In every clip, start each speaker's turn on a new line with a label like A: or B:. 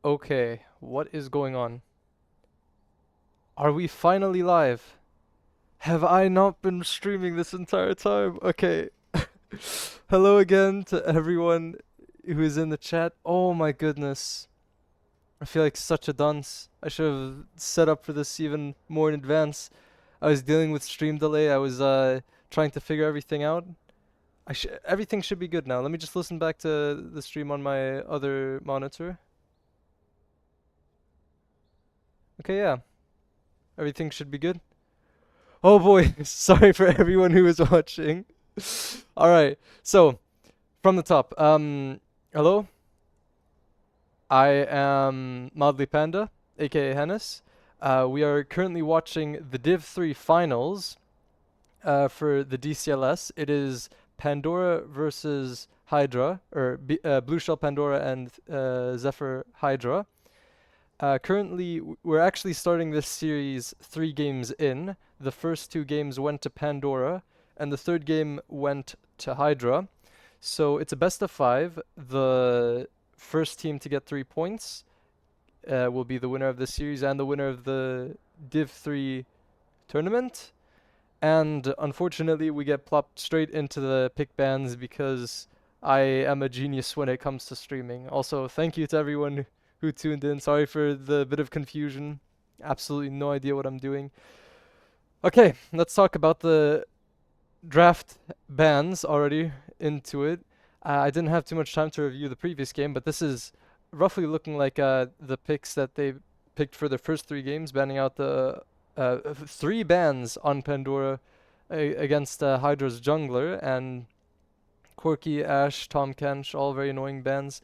A: Okay, what is going on? Are we finally live? Have I not been streaming this entire time? Okay. Hello again to everyone who is in the chat. Oh my goodness. I feel like such a dunce. I should have set up for this even more in advance. I was dealing with stream delay. I was trying to figure everything out. Everything should be good now. Let me just listen back to the stream on my other monitor. Okay, yeah. Everything should be good. Oh boy, sorry for everyone who was watching. All right, so from the top, hello, I am Mildly Panda, aka Hennis. We are currently watching the Div 3 finals for the DCLS. It is Pandora versus Hydra, or Blueshell Pandora and Zephyr Hydra. Currently, we're actually starting this series 3 games in. The first 2 games went to Pandora, and the third game went to Hydra. So it's a best of 5. The first team to get 3 points will be the winner of the series and the winner of the Div 3 tournament. And unfortunately, we get plopped straight into the pick bans because I am a genius when it comes to streaming. Also, thank you to everyone who tuned in. Sorry for the bit of confusion. Absolutely no idea what I'm doing. Okay, let's talk about the draft bans already into it. I didn't have too much time to review the previous game, but this is roughly looking like the picks that they picked for their first 3 games, banning out the 3 bans on Pandora against Hydra's jungler and Corki, Ash, Tom Kench, all very annoying bans.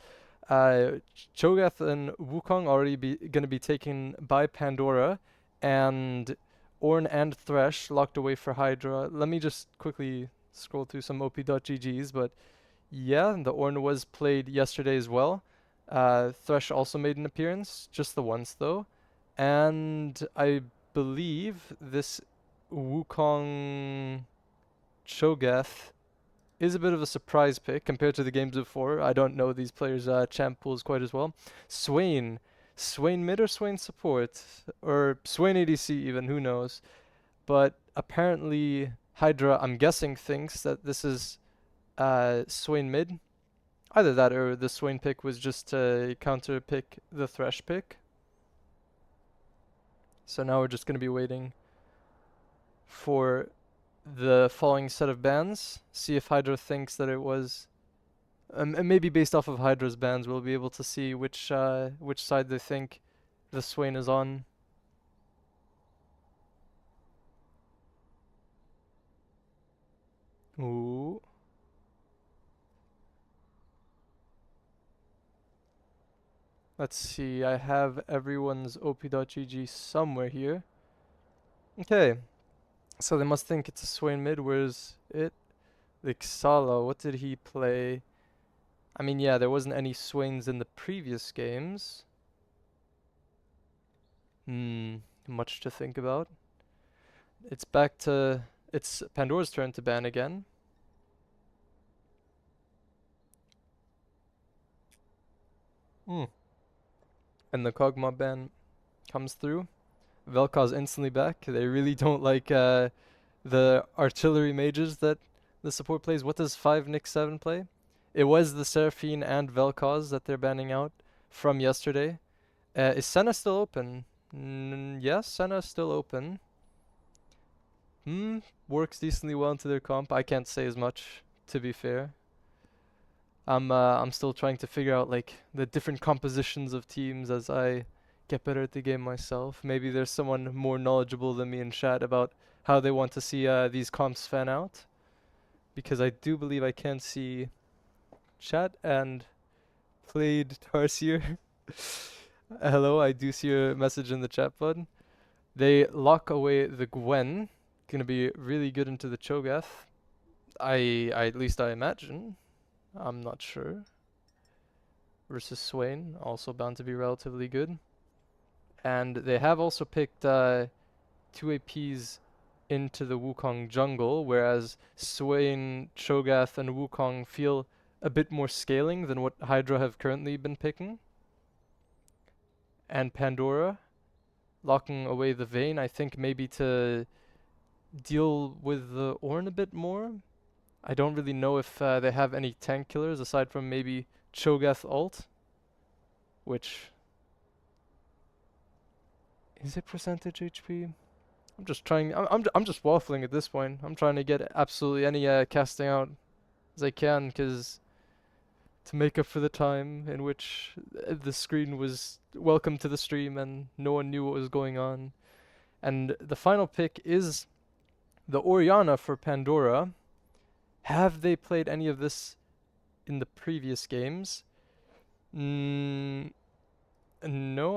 A: Cho'Gath and Wukong already gonna be taken by Pandora, and Ornn and Thresh locked away for Hydra. Let me just quickly scroll through some op.gg's, but yeah, the Ornn was played yesterday as well. Thresh also made an appearance, just the once though, and I believe this Wukong Cho'Gath is a bit of a surprise pick compared to the games before. I don't know these players' champ pools quite as well. Swain. Swain mid or Swain support? Or Swain ADC even, who knows. But apparently Hydra, I'm guessing, thinks that this is Swain mid. Either that or the Swain pick was just to counter pick the Thresh pick. So now we're just going to be waiting for the following set of bans. See if Hydra thinks that it was. And maybe based off of Hydra's bans, we'll be able to see which side they think the Swain is on. Ooh. Let's see. I have everyone's op.gg somewhere here. Okay. So they must think it's a Swain mid. Where's it? Lixala, what did he play? I mean, yeah, there wasn't any Swains in the previous games. Much to think about. It's back to... It's Pandora's turn to ban again. And the Kog'Maw ban comes through. Vel'Koz instantly back. They really don't like the artillery mages that the support plays. What does 5 Nick 7 play? It was the Seraphine and Vel'Koz that they're banning out from yesterday. Is Senna still open? Yes, Senna is still open. Works decently well into their comp. I can't say as much, to be fair. I'm still trying to figure out like the different compositions of teams as I get better at the game myself. Maybe there's someone more knowledgeable than me in chat about how they want to see these comps fan out, because I do believe I can see chat and played Tarsier. Hello, I do see your message in the chat button. They lock away the Gwen. Gonna be really good into the Cho'Gath. At least I imagine. I'm not sure. Versus Swain, also bound to be relatively good. And they have also picked 2 APs into the Wukong jungle, whereas Swain, Cho'Gath, and Wukong feel a bit more scaling than what Hydra have currently been picking. and Pandora, locking away the Vayne, I think maybe to deal with the Ornn a bit more. I don't really know if they have any tank killers aside from maybe Cho'Gath ult, which is it percentage HP? I'm just trying. I'm just waffling at this point. I'm trying to get absolutely any casting out as I can, because to make up for the time in which the screen was welcome to the stream and no one knew what was going on. And the final pick is the Orianna for Pandora. Have they played any of this in the previous games? No,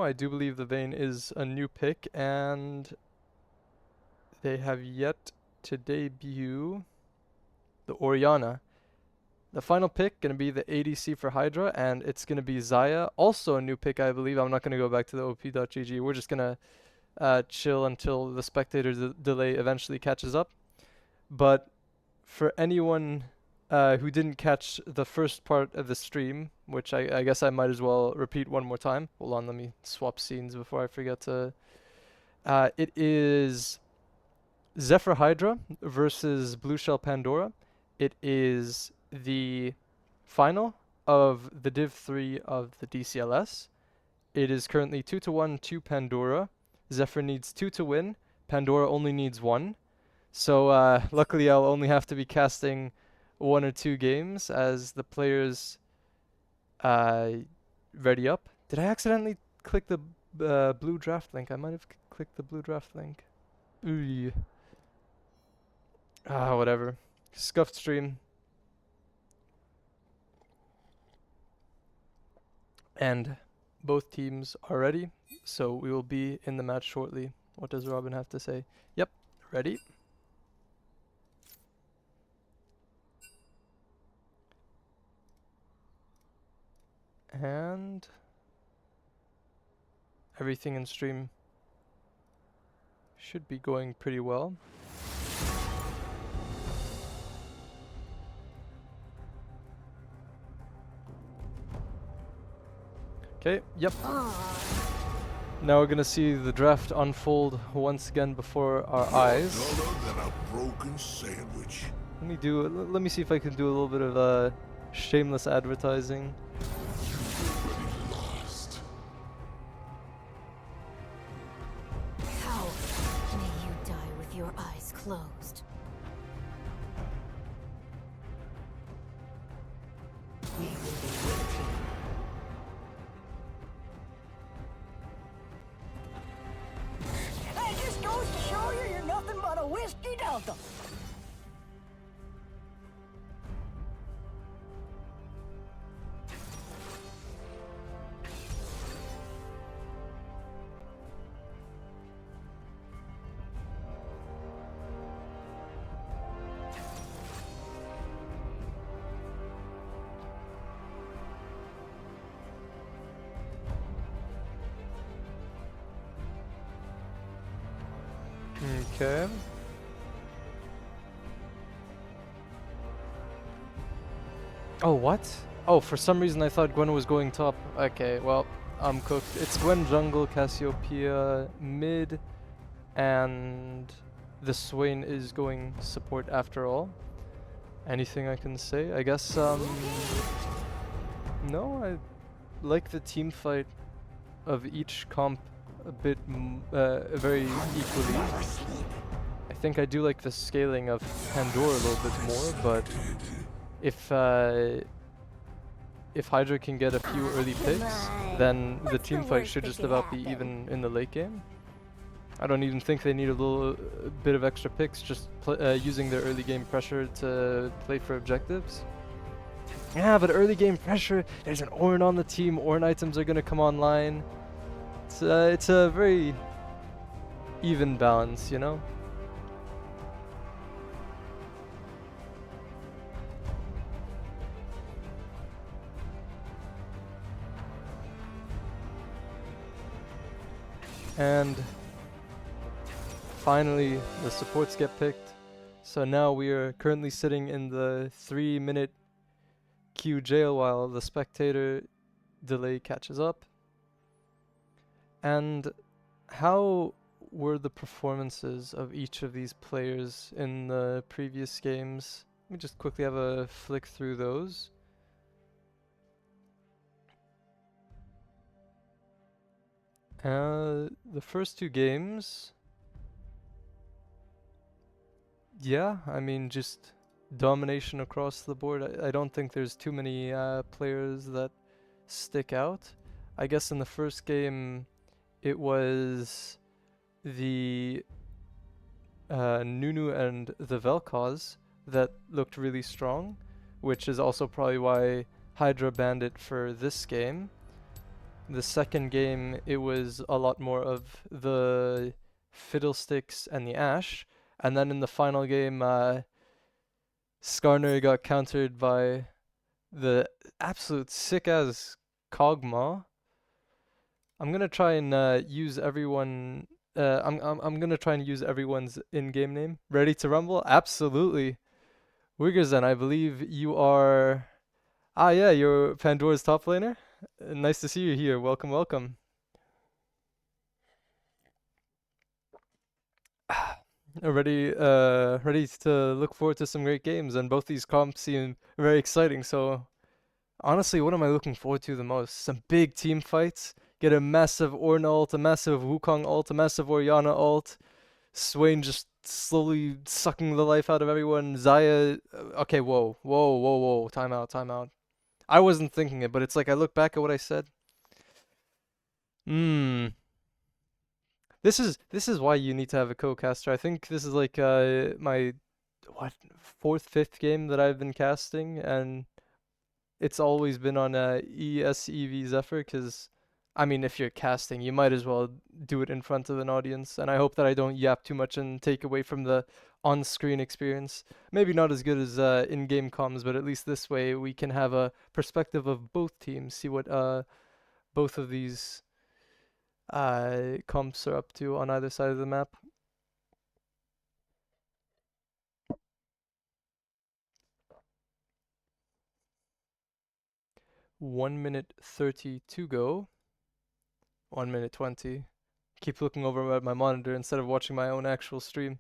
A: I do believe the Vayne is a new pick, and they have yet to debut the Orianna. The final pick going to be the ADC for Hydra, and it's going to be Xayah, also a new pick, I believe. I'm not going to go back to the op.gg. We're just going to chill until the spectator delay eventually catches up. But for anyone who didn't catch the first part of the stream, which I guess I might as well repeat one more time. Hold on, let me swap scenes before I forget to. It is Zephyr Hydra versus Blueshell Pandora. It is the final of the Div 3 of the DCLS. It is currently 2-1 to Pandora. Zephyr needs 2 to win. Pandora only needs 1. So luckily I'll only have to be casting 1 or 2 games as the players ready up. Did I accidentally click the blue draft link? I might have clicked the blue draft link. Ooh. Whatever. Scuffed stream. And both teams are ready, so we will be in the match shortly. What does Robin have to say? Yep, ready. And everything in stream should be going pretty well. Okay, yep. Now we're gonna see the draft unfold once again before our eyes. Let me see if I can do a little bit of shameless advertising.
B: How may you die with your eyes closed? We will be waiting. It just goes to show you you're nothing but a whiskey delta.
A: Okay. Oh, what? Oh, for some reason I thought Gwen was going top. Okay, well, I'm cooked. It's Gwen jungle, Cassiopeia mid, and the Swain is going support after all. Anything I can say? I guess, no, I like the team fight of each comp a bit, very equally. I think I do like the scaling of Pandora a little bit more, but if Hydra can get a few early picks, then the team fight should just about be even in the late game. I don't even think they need a little bit of extra picks, just using their early game pressure to play for objectives. Yeah, but early game pressure, there's an Ornn on the team, Ornn items are gonna come online. It's a very even balance, you know? And finally, the supports get picked. So now we are currently sitting in the 3-minute queue jail while the spectator delay catches up. And how were the performances of each of these players in the previous games? Let me just quickly have a flick through those. The first two games, yeah, I mean, just domination across the board. I don't think there's too many players that stick out. I guess in the first game, it was the Nunu and the Vel'Koz that looked really strong, which is also probably why Hydra banned it for this game. The second game, it was a lot more of the Fiddlesticks and the Ashe. And then in the final game, Skarner got countered by the absolute sick-ass Kog'Maw. I'm gonna try and use everyone. I'm gonna try and use everyone's in-game name. Ready to rumble? Absolutely. Wiggerzen, I believe you are. Ah, yeah, you're Pandora's top laner. Nice to see you here. Welcome, welcome. Ready to look forward to some great games, and both these comps seem very exciting. So, honestly, what am I looking forward to the most? Some big team fights. Get a massive Ornn ult, a massive Wukong ult, a massive Orianna ult. Swain just slowly sucking the life out of everyone. Xayah. Okay, whoa, whoa, whoa, whoa. Time out, time out. I wasn't thinking it, but it's like I look back at what I said. Hmm. This is why you need to have a co-caster. I think this is like my what fourth, fifth game that I've been casting, and it's always been on ESEV Zephyr. Because I mean, if you're casting, you might as well do it in front of an audience. And I hope that I don't yap too much and take away from the on-screen experience. Maybe not as good as in-game comms, but at least this way we can have a perspective of both teams, see what both of these comps are up to on either side of the map. One minute 30 to go. 1 minute 20. Keep looking over at my monitor instead of watching my own actual stream.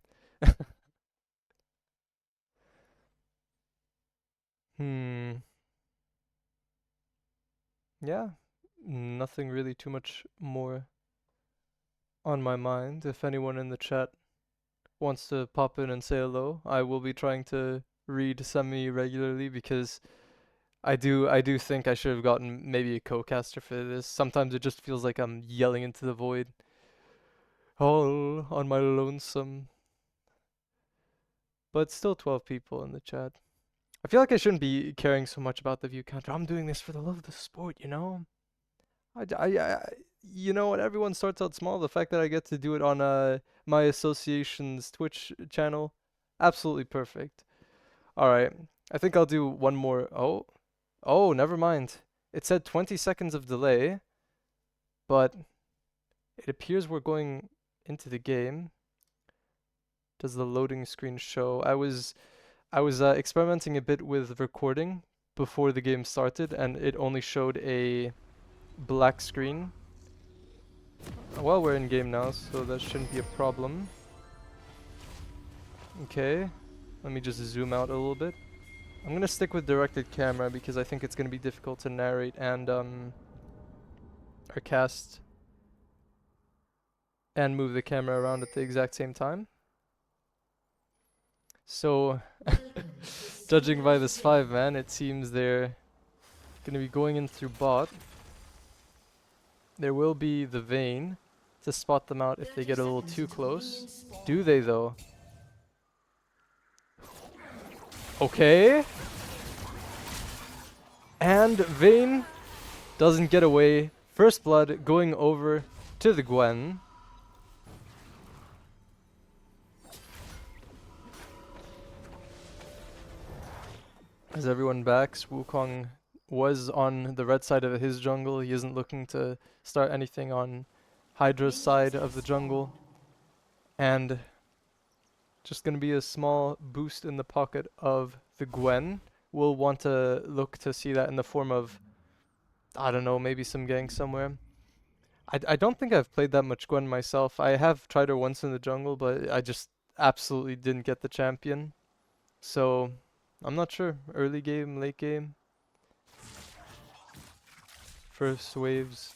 A: Hmm. Yeah. Nothing really too much more on my mind. If anyone in the chat wants to pop in and say hello, I will be trying to read semi regularly because I do think I should have gotten maybe a co-caster for this. Sometimes it just feels like I'm yelling into the void. All on my lonesome. But still 12 people in the chat. I feel like I shouldn't be caring so much about the view counter. I'm doing this for the love of the sport, you know? You know what? Everyone starts out small. The fact that I get to do it on my association's Twitch channel, absolutely perfect. All right, I think I'll do one more. Oh, never mind. It said 20 seconds of delay, but it appears we're going into the game. Does the loading screen show? I was experimenting a bit with recording before the game started, and it only showed a black screen. Well, we're in game now, so that shouldn't be a problem. Okay, let me just zoom out a little bit. I'm gonna stick with directed camera because I think it's gonna be difficult to narrate and or cast and move the camera around at the exact same time. So, judging by this 5-man, it seems they're gonna be going in through bot. There will be the Vayne to spot them out if they get a little too close. Do they though? Okay. And Vayne doesn't get away. First blood going over to the Gwen. As everyone backs, Wukong was on the red side of his jungle. He isn't looking to start anything on Hydra's side of the jungle. And just going to be a small boost in the pocket of the Gwen. We'll want to look to see that in the form of, I don't know, maybe some gank somewhere. I don't think I've played that much Gwen myself. I have tried her once in the jungle, but I just absolutely didn't get the champion. So I'm not sure. Early game, late game. First waves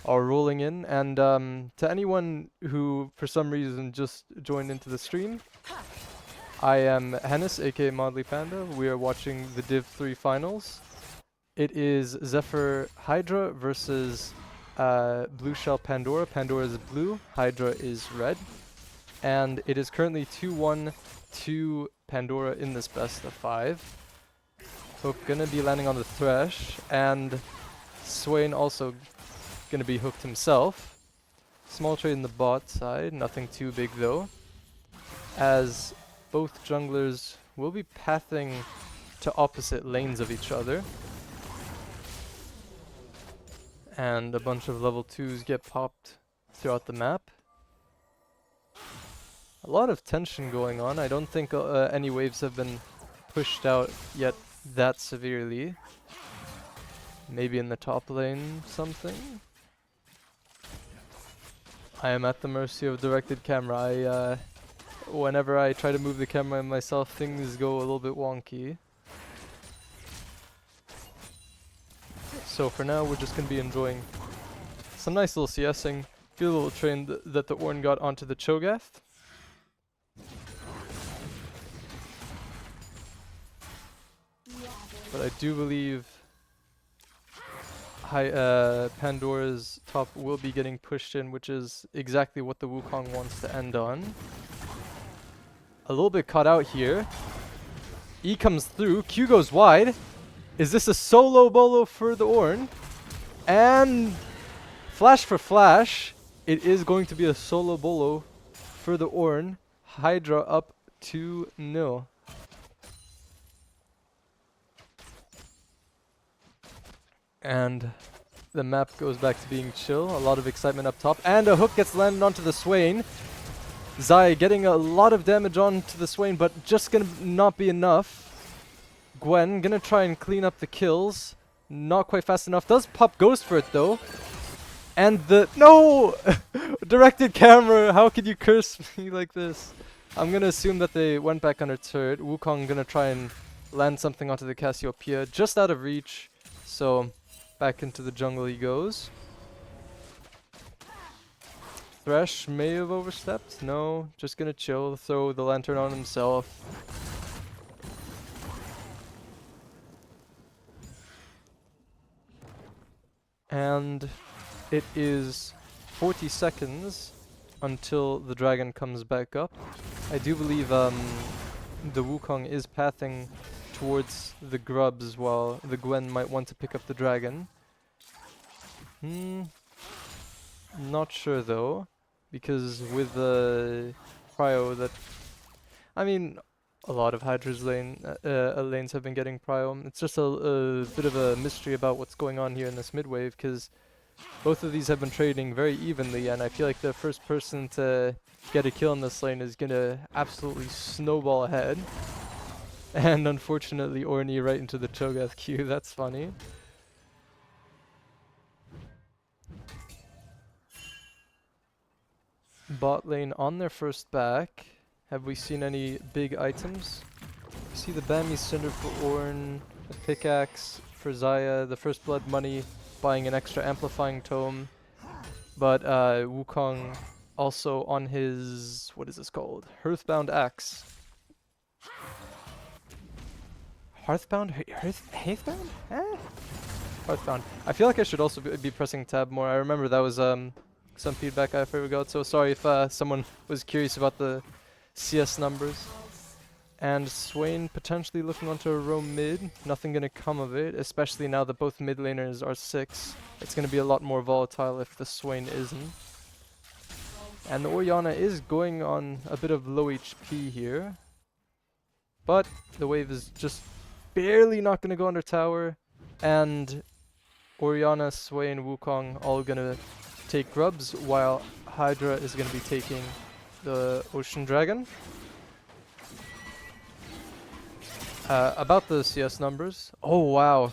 A: are rolling in, and to anyone who for some reason just joined into the stream, I am Hennis, aka Modly Panda. We are watching the Div 3 finals. It is Zephyr Hydra versus Blueshell Pandora. Pandora is blue, Hydra is red. And it is currently 2-1 to Pandora in this best of 5. Hook gonna be landing on the Thresh, and Swain also gonna be hooked himself. Small trade in the bot side, nothing too big though, as both junglers will be pathing to opposite lanes of each other. And a bunch of level 2s get popped throughout the map. A lot of tension going on. I don't think any waves have been pushed out yet that severely. Maybe in the top lane something. I am at the mercy of directed camera. Whenever I try to move the camera myself, things go a little bit wonky. So for now, we're just going to be enjoying some nice little CSing. Feel a little train that the Ornn got onto the Cho'Gath. But I do believe Pandora's top will be getting pushed in, which is exactly what the Wukong wants to end on. A little bit caught out here. E comes through, Q goes wide. Is this a solo bolo for the Ornn? And flash for flash, it is going to be a solo bolo for the Ornn. Hydra up 2-0. And the map goes back to being chill. A lot of excitement up top. And a hook gets landed onto the Swain. Zai getting a lot of damage onto the Swain, but just gonna not be enough. Gwen gonna try and clean up the kills. Not quite fast enough. Does pop Ghost for it though. And the... No! Directed camera! How could you curse me like this? I'm gonna assume that they went back under turret. Wukong gonna try and land something onto the Cassiopeia. Just out of reach. So... back into the jungle he goes. Thresh may have overstepped. No, just gonna chill. Throw the lantern on himself. And it is 40 seconds until the dragon comes back up. I do believe the Wukong is pathing towards the grubs while the Gwen might want to pick up the dragon. Not sure though, because with the prio that... I mean, a lot of Hydra's lanes have been getting prio. It's just a bit of a mystery about what's going on here in this mid wave, because both of these have been trading very evenly, and I feel like the first person to get a kill in this lane is gonna absolutely snowball ahead. And unfortunately, Ornn right into the Cho'Gath queue. That's funny. Bot lane on their first back. Have we seen any big items? We see the Bammy Cinder for Ornn, the pickaxe for Xayah, the First Blood money, buying an extra amplifying tome. But Wukong also on his... what is this called? Hearthbound axe. Hearthbound? Hearthbound? Hearthbound. I feel like I should also be pressing tab more. I remember that was some feedback I forgot, so sorry if someone was curious about the CS numbers. And Swain potentially looking onto a roam mid. Nothing gonna come of it, especially now that both mid laners are 6. It's gonna be a lot more volatile if the Swain isn't. And the Orianna is going on a bit of low HP here. But the wave is just barely not gonna go under tower. And Orianna, Swain, Wukong all gonna take grubs, while Hydra is gonna be taking the Ocean Dragon. About the CS numbers. Oh wow.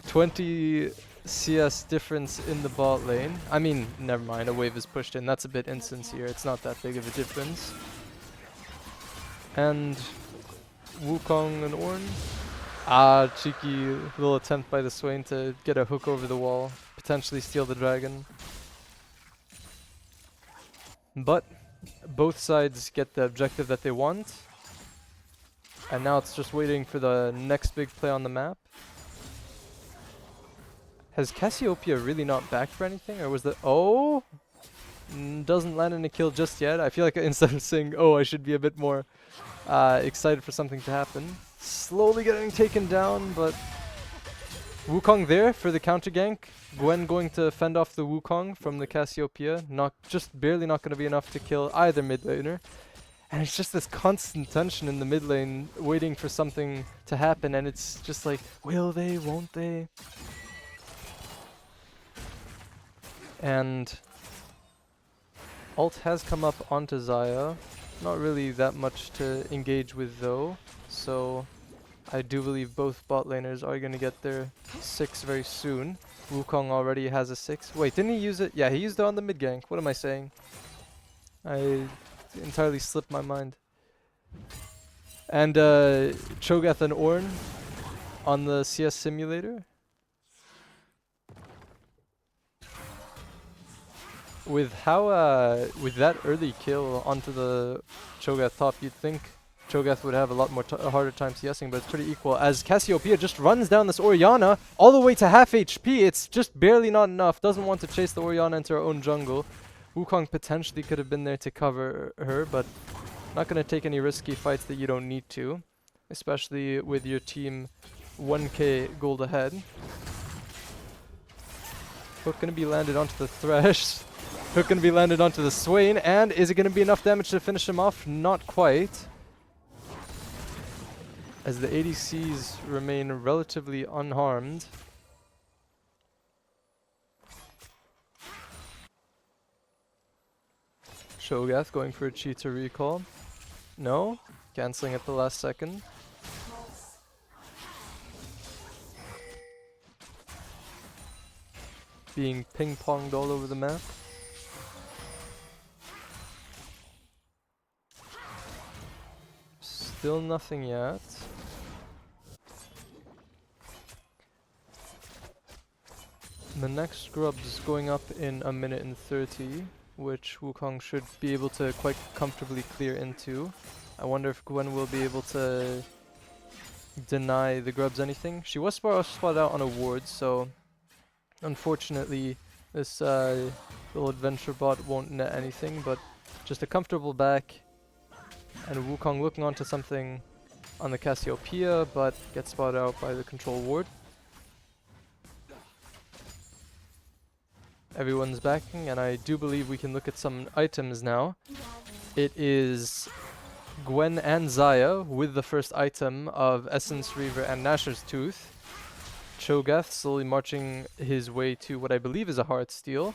A: 20 CS difference in the bot lane. I mean, never mind, a wave is pushed in. That's a bit insincere. It's not that big of a difference. And Wukong and Ornn. Ah, cheeky little attempt by the Swain to get a hook over the wall. Potentially steal the dragon. But both sides get the objective that they want. And now it's just waiting for the next big play on the map. Has Cassiopeia really not backed for anything? Or was that... Oh! Doesn't land in a kill just yet. I feel like instead of saying, oh, I should be a bit more excited for something to happen. Slowly getting taken down, but... Wukong there for the counter gank. Gwen going to fend off the Wukong from the Cassiopeia. Just barely not going to be enough to kill either mid laner. And it's just this constant tension in the mid lane, waiting for something to happen, and it's just like, will they, won't they? And ult has come up onto Xayah. Not really that much to engage with though, so I do believe both bot laners are going to get their 6 very soon. Wukong already has a 6. Wait, didn't he use it? Yeah, he used it on the mid gank. What am I saying? I entirely slipped my mind. And Cho'Gath and Ornn on the CS simulator. With how with that early kill onto the Cho'Gath top, you'd think Cho'Gath would have a lot more a harder time CSing, but it's pretty equal. As Cassiopeia just runs down this Orianna all the way to half HP, it's just barely not enough. Doesn't want to chase the Orianna into her own jungle. Wukong potentially could have been there to cover her, but not going to take any risky fights that you don't need to, especially with your team 1k gold ahead. Hook going to be landed onto the Thresh. Hook going to be landed onto the Swain, and is it going to be enough damage to finish him off? Not quite. As the ADCs remain relatively unharmed. Cho'Gath going for a cheater recall. No, cancelling at the last second. Being ping-ponged all over the map. Still nothing yet. The next scrub's going up in 1:30, which Wukong should be able to quite comfortably clear into. I wonder if Gwen will be able to deny the grubs anything. She was spotted out on a ward, so unfortunately this little adventure bot won't net anything, but just a comfortable back. And Wukong looking onto something on the Cassiopeia, but gets spotted out by the control ward. Everyone's backing, and I do believe we can look at some items now. It is Gwen and Xayah with the first item of Essence Reaver and Nashor's Tooth. Cho'Gath slowly marching his way to what I believe is a Heartsteel.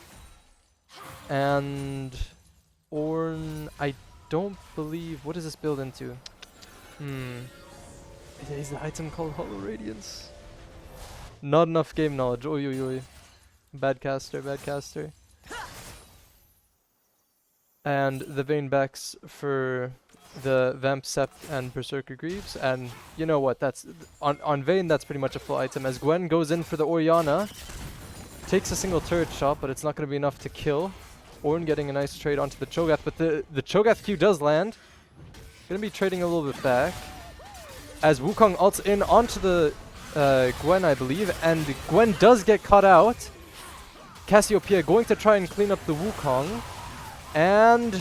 A: And Ornn, I don't believe... What does this build into? Is the item called Hollow Radiance? Not enough game knowledge. Oi, oi, oi. Bad caster, bad caster. And the Vayne backs for the Vamp Sept and Berserker Greaves. And you know what? That's on Vayne, that's pretty much a full item. As Gwen goes in for the Orianna. Takes a single turret shot, but it's not going to be enough to kill. Ornn getting a nice trade onto the Cho'Gath, but the Cho'Gath Q does land. Going to be trading a little bit back. As Wukong ults in onto the Gwen, I believe. And Gwen does get caught out. Cassiopeia going to try and clean up the Wukong. And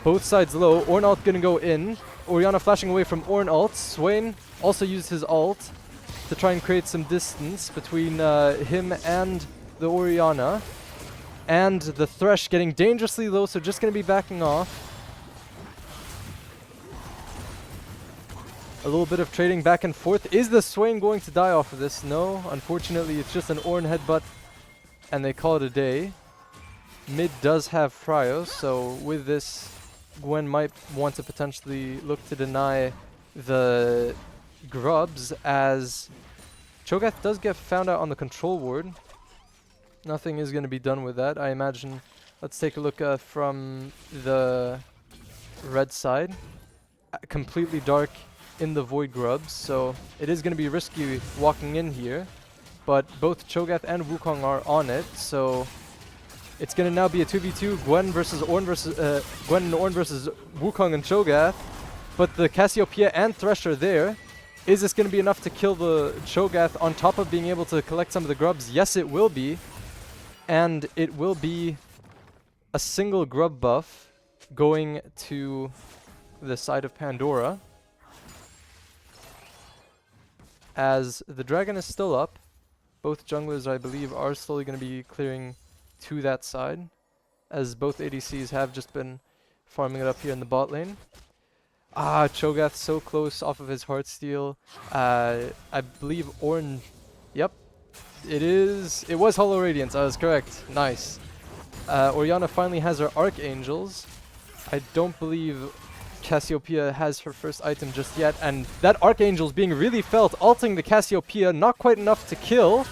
A: both sides low. Ornn ult gonna go in. Orianna flashing away from Ornn ult. Swain also used his ult to try and create some distance between him and the Orianna. And the Thresh getting dangerously low, so just gonna be backing off. A little bit of trading back and forth. Is the Swain going to die off of this? No, unfortunately it's just an Ornn headbutt and they call it a day. Mid does have Fryo, so with this Gwen might want to potentially look to deny the grubs, as Cho'Gath does get found out on the control ward. Nothing is going to be done with that, I imagine. Let's take a look from the red side. Completely dark in the Void Grubs, so it is going to be risky walking in here. But both Cho'Gath and Wukong are on it, so it's going to now be a 2v2, Gwen versus Ornn versus Gwen and Ornn versus Wukong and Cho'Gath. But the Cassiopeia and Thresh are there. Is this going to be enough to kill the Cho'Gath on top of being able to collect some of the grubs? Yes, it will be. And it will be a single grub buff going to the side of Pandora. As the dragon is still up, both junglers, I believe, are slowly going to be clearing to that side, as both ADCs have just been farming it up here in the bot lane. Ah, Cho'Gath so close off of his Heartsteel. I believe Ornn... Yep. It was Hollow Radiance, I was correct. Nice. Orianna finally has her Archangels. I don't believe Cassiopeia has her first item just yet, and that Archangel's being really felt, ulting the Cassiopeia, not quite enough to kill.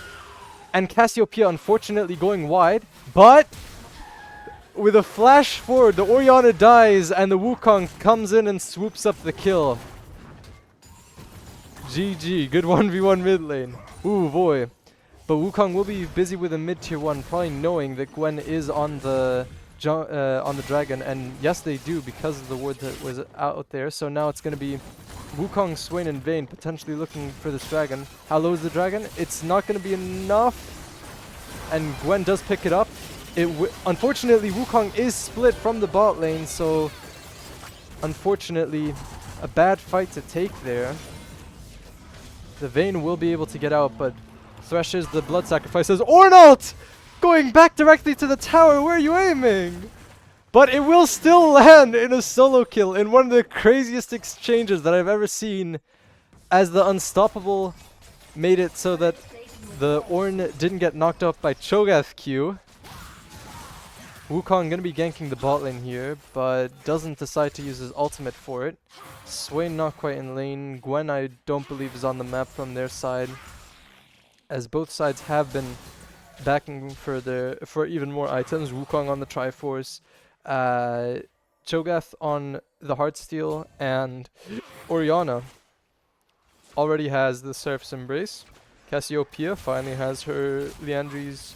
A: And Cassiopeia unfortunately going wide, but with a flash forward, the Orianna dies and the Wukong comes in and swoops up the kill. GG, good 1v1 mid lane. Ooh boy. But Wukong will be busy with a mid tier 1, probably knowing that Gwen is on the dragon, and yes they do because of the word that was out there. So now it's going to be Wukong, Swain and Vayne potentially looking for this dragon. How low is the dragon? It's not going to be enough, and Gwen does pick it up. Unfortunately, Wukong is split from the bot lane, so unfortunately a bad fight to take there. The Vayne will be able to get out, but Thresh is the blood sacrifices. Ornn going back directly to the tower. Where are you aiming? But it will still land in a solo kill in one of the craziest exchanges that I've ever seen, as the Unstoppable made it so that the Ornn didn't get knocked off by Cho'Gath Q. Wukong gonna be ganking the bot lane here, but doesn't decide to use his ultimate for it. Swain not quite in lane. Gwen I don't believe is on the map from their side, as both sides have been backing for even more items. Wukong on the Triforce, Cho'Gath on the Heartsteel, and Orianna already has the Seraph's Embrace. Cassiopeia finally has her Liandry's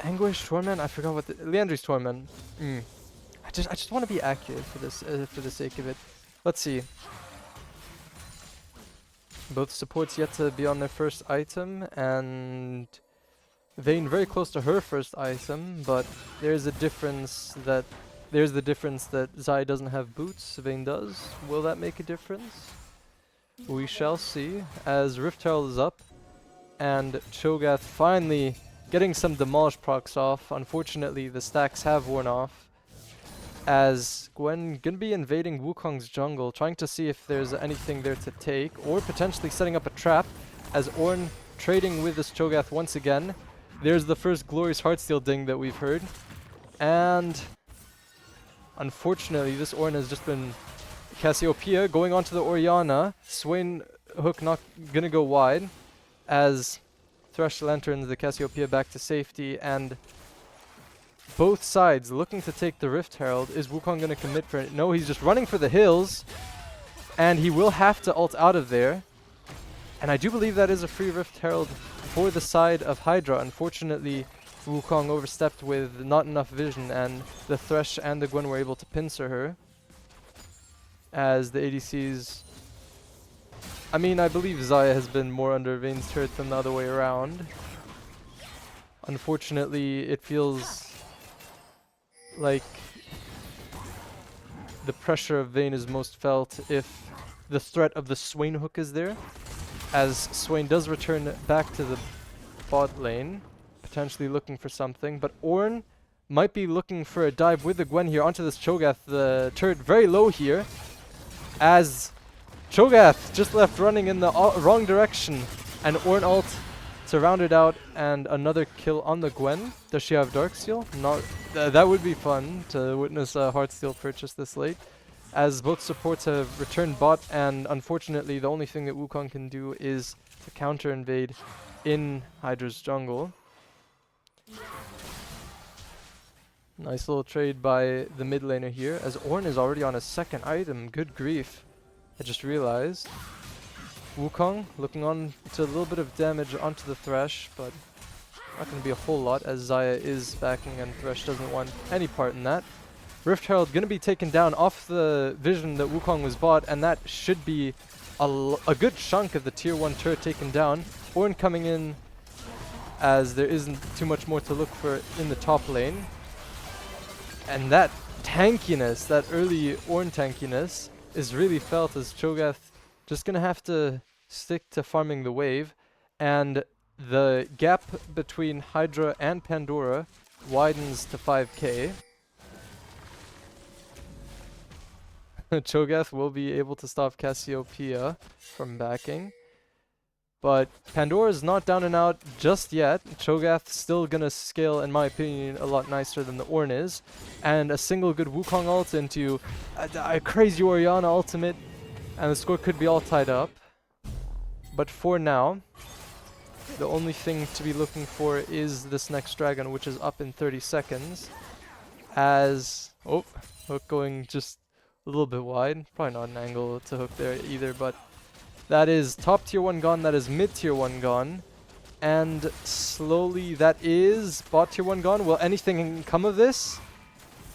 A: Anguish Torment. I forgot what the Liandry's Torment. I just want to be accurate for this, for the sake of it. Let's see. Both supports yet to be on their first item, and Vayne very close to her first item, but there's the difference that Zai doesn't have boots, Vayne does. Will that make a difference? We shall see, as Rift Herald is up, and Cho'Gath finally getting some Demolish procs off. Unfortunately, the stacks have worn off, as Gwen gonna be invading Wukong's jungle, trying to see if there's anything there to take, or potentially setting up a trap, as Ornn trading with this Cho'Gath once again. There's the first glorious Heartsteel ding that we've heard, and unfortunately this Ornn has just been Cassiopeia going onto the Orianna. Swain hook not gonna go wide, as Thresh lanterns the Cassiopeia back to safety, and both sides looking to take the Rift Herald. Is Wukong gonna commit for it? No, he's just running for the hills, and he will have to ult out of there. And I do believe that is a free Rift Herald for the side of Hydra. Unfortunately, Wukong overstepped with not enough vision, and the Thresh and the Gwen were able to pincer her, as the ADCs... I mean, I believe Xayah has been more under Vayne's turret than the other way around. Unfortunately, it feels like the pressure of Vayne is most felt if the threat of the Swain hook is there, as Swain does return back to the bot lane, potentially looking for something, but Ornn might be looking for a dive with the Gwen here onto this Cho'Gath. The turret very low here, as Cho'Gath just left running in the wrong direction, and Ornn ult to round it out, and another kill on the Gwen. Does she have Darksteel? Not. That would be fun to witness a Heartsteel purchase this late, as both supports have returned bot, and unfortunately the only thing that Wukong can do is to counter invade in Hydra's jungle. Nice little trade by the mid laner here, as Ornn is already on his second item. Good grief. I just realized. Wukong looking on to a little bit of damage onto the Thresh, but not going to be a whole lot, as Xayah is backing and Thresh doesn't want any part in that. Rift Herald going to be taken down off the vision that Wukong was bought, and that should be a good chunk of the tier 1 turret taken down. Ornn coming in, as there isn't too much more to look for in the top lane. And that tankiness, that early Ornn tankiness, is really felt, as Cho'Gath just going to have to stick to farming the wave. And the gap between Hydra and Pandora widens to 5k. Cho'Gath will be able to stop Cassiopeia from backing. But Pandora is not down and out just yet. Cho'Gath still gonna scale, in my opinion, a lot nicer than the Ornn is. And a single good Wukong ult into a crazy Orianna ultimate, and the score could be all tied up. But for now, the only thing to be looking for is this next dragon, which is up in 30 seconds. As... oh, hook going just a little bit wide. Probably not an angle to hook there either, but... that is top tier 1 gone, that is mid tier 1 gone. And slowly that is bot tier 1 gone. Will anything come of this?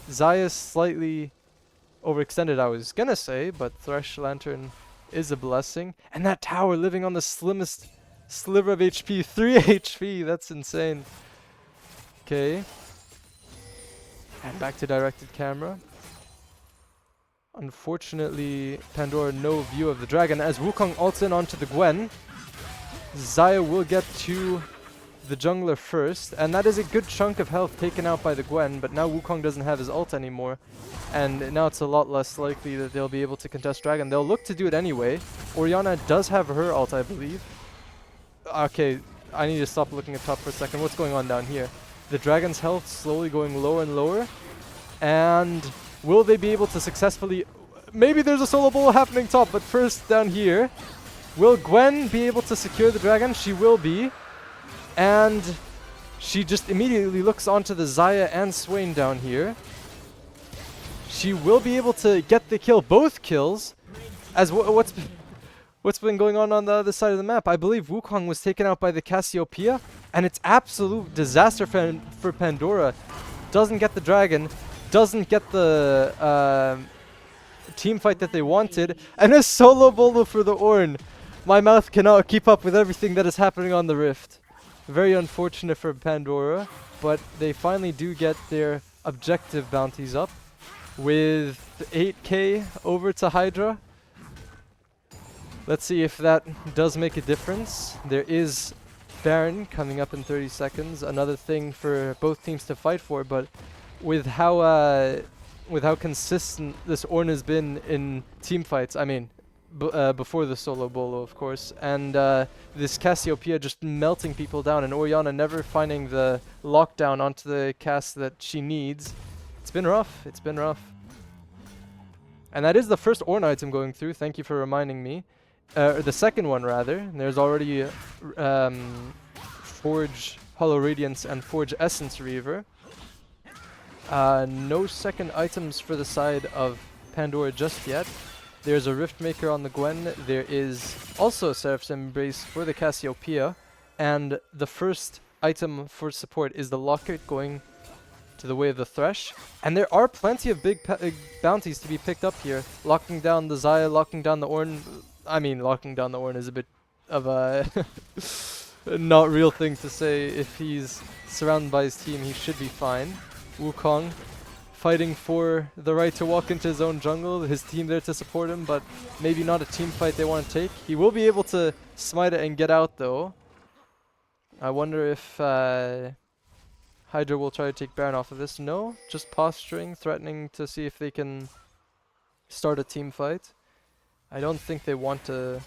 A: Xayah slightly overextended, I was gonna say, but Thresh Lantern is a blessing. And that tower living on the slimmest sliver of HP, 3 HP, that's insane. Okay. And back to directed camera. Unfortunately, Pandora no view of the dragon, as Wukong ults in onto the Gwen. Xayah will get to the jungler first, and that is a good chunk of health taken out by the Gwen, but now Wukong doesn't have his ult anymore, and now it's a lot less likely that they'll be able to contest dragon. They'll look to do it anyway. Orianna does have her ult, I believe. Okay, I need to stop looking at top for a second. What's going on down here? The dragon's health slowly going lower and lower, and... will they be able to successfully... maybe there's a solo bowl happening top, but first down here. Will Gwen be able to secure the dragon? She will be. And she just immediately looks onto the Xayah and Swain down here. She will be able to get the kill, both kills. As what's been going on the other side of the map? I believe Wukong was taken out by the Cassiopeia, and it's absolute disaster for Pandora. Doesn't get the dragon. Doesn't get the team fight that they wanted, and a solo bolo for the Ornn. My mouth cannot keep up with everything that is happening on the Rift. Very unfortunate for Pandora, but they finally do get their objective bounties up with 8k over to Hydra. Let's see if that does make a difference. There is Baron coming up in 30 seconds, another thing for both teams to fight for, but with how consistent this Ornn has been in team fights, I mean, before the solo bolo, of course, and this Cassiopeia just melting people down, and Orianna never finding the lockdown onto the cast that she needs. It's been rough. It's been rough. And that is the first Ornn item going through. Thank you for reminding me. The second one, rather. There's already Forge Hollow Radiance and Forge Essence Reaver. No second items for the side of Pandora just yet. There's a Rift Maker on the Gwen. There is also a Seraph's Embrace for the Cassiopeia. And the first item for support is the Locket going to the way of the Thresh. And there are plenty of big bounties to be picked up here. Locking down the Xayah, locking down the Ornn. I mean, locking down the Ornn is a bit of a not real thing to say. If he's surrounded by his team, he should be fine. Wukong fighting for the right to walk into his own jungle, his team there to support him, but maybe not a team fight they want to take. He will be able to smite it and get out though. I wonder if Hydra will try to take Baron off of this. No, just posturing, threatening to see if they can start a team fight. I don't think they want to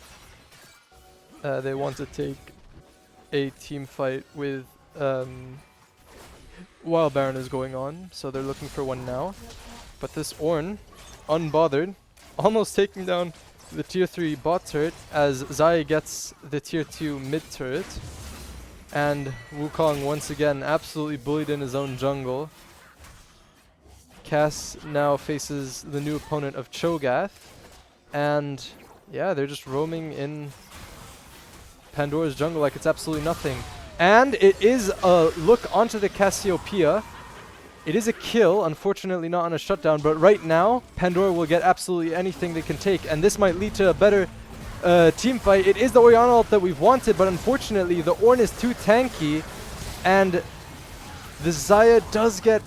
A: take a team fight with while Baron is going on, so they're looking for one now. But this Ornn, unbothered, almost taking down the tier 3 bot turret as Zai gets the tier 2 mid turret. And Wukong once again absolutely bullied in his own jungle. Cass now faces the new opponent of Cho'Gath. And yeah, they're just roaming in Pandora's jungle like it's absolutely nothing. And it is a look onto the Cassiopeia. It is a kill, unfortunately not on a shutdown, but right now, Pandora will get absolutely anything they can take, and this might lead to a better team fight. It is the Orianna ult that we've wanted, but unfortunately the Ornn is too tanky, and the Xayah does get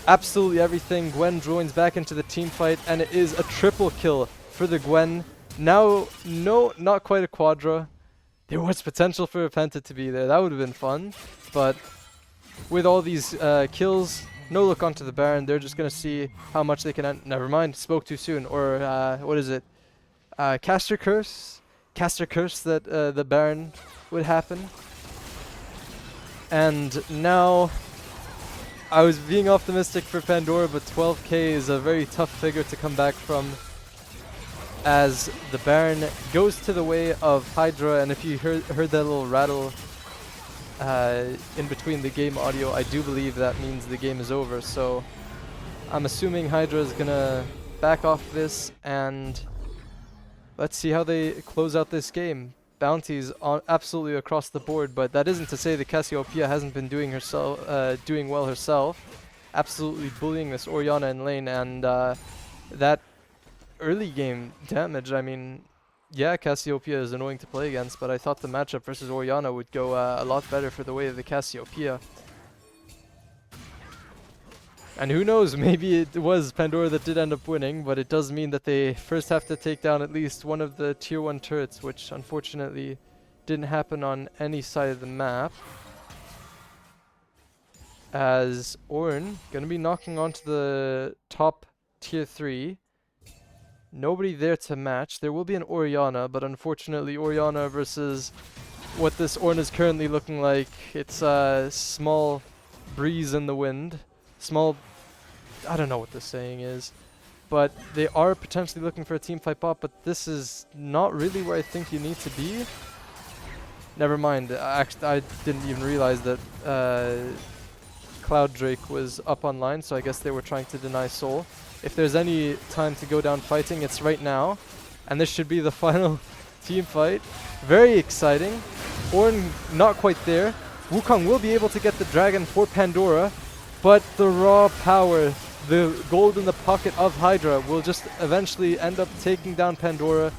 A: absolutely everything. Gwen joins back into the team fight, and it is a triple kill for the Gwen. Now, no, not quite a quadra. There was potential for a penta to be there. That would have been fun, but with all these kills, no look onto the Baron. They're just going to see how much they can... Never mind, spoke too soon. Or, what is it? Caster Curse? Caster Curse that the Baron would happen. And now, I was being optimistic for Pandora, but 12k is a very tough figure to come back from, as the Baron goes to the way of Hydra. And if you heard that little rattle in between the game audio, I do believe that means the game is over. So I'm assuming Hydra is gonna back off this, and let's see how they close out this game. Bounties on absolutely across the board, but that isn't to say the Cassiopeia hasn't been doing well herself. Absolutely bullying this Orianna in lane, and that early game damage, I mean, yeah, Cassiopeia is annoying to play against, but I thought the matchup versus Orianna would go a lot better for the way of the Cassiopeia. And who knows, maybe it was Pandora that did end up winning, but it does mean that they first have to take down at least one of the tier 1 turrets, which unfortunately didn't happen on any side of the map. As Ornn gonna be knocking onto the top tier 3. Nobody there to match. There will be an Orianna, but unfortunately Orianna versus what this Ornn is currently looking like, it's a small breeze in the wind. Small, I don't know what this saying is, but they are potentially looking for a team fight bot, but this is not really where I think you need to be. Never mind, actually I didn't even realize that Cloud Drake was up online, so I guess they were trying to deny Soul. If there's any time to go down fighting, it's right now, and this should be the final team fight. Very exciting. Ornn not quite there. Wukong will be able to get the dragon for Pandora, but the raw power, the gold in the pocket of Hydra, will just eventually end up taking down Pandora,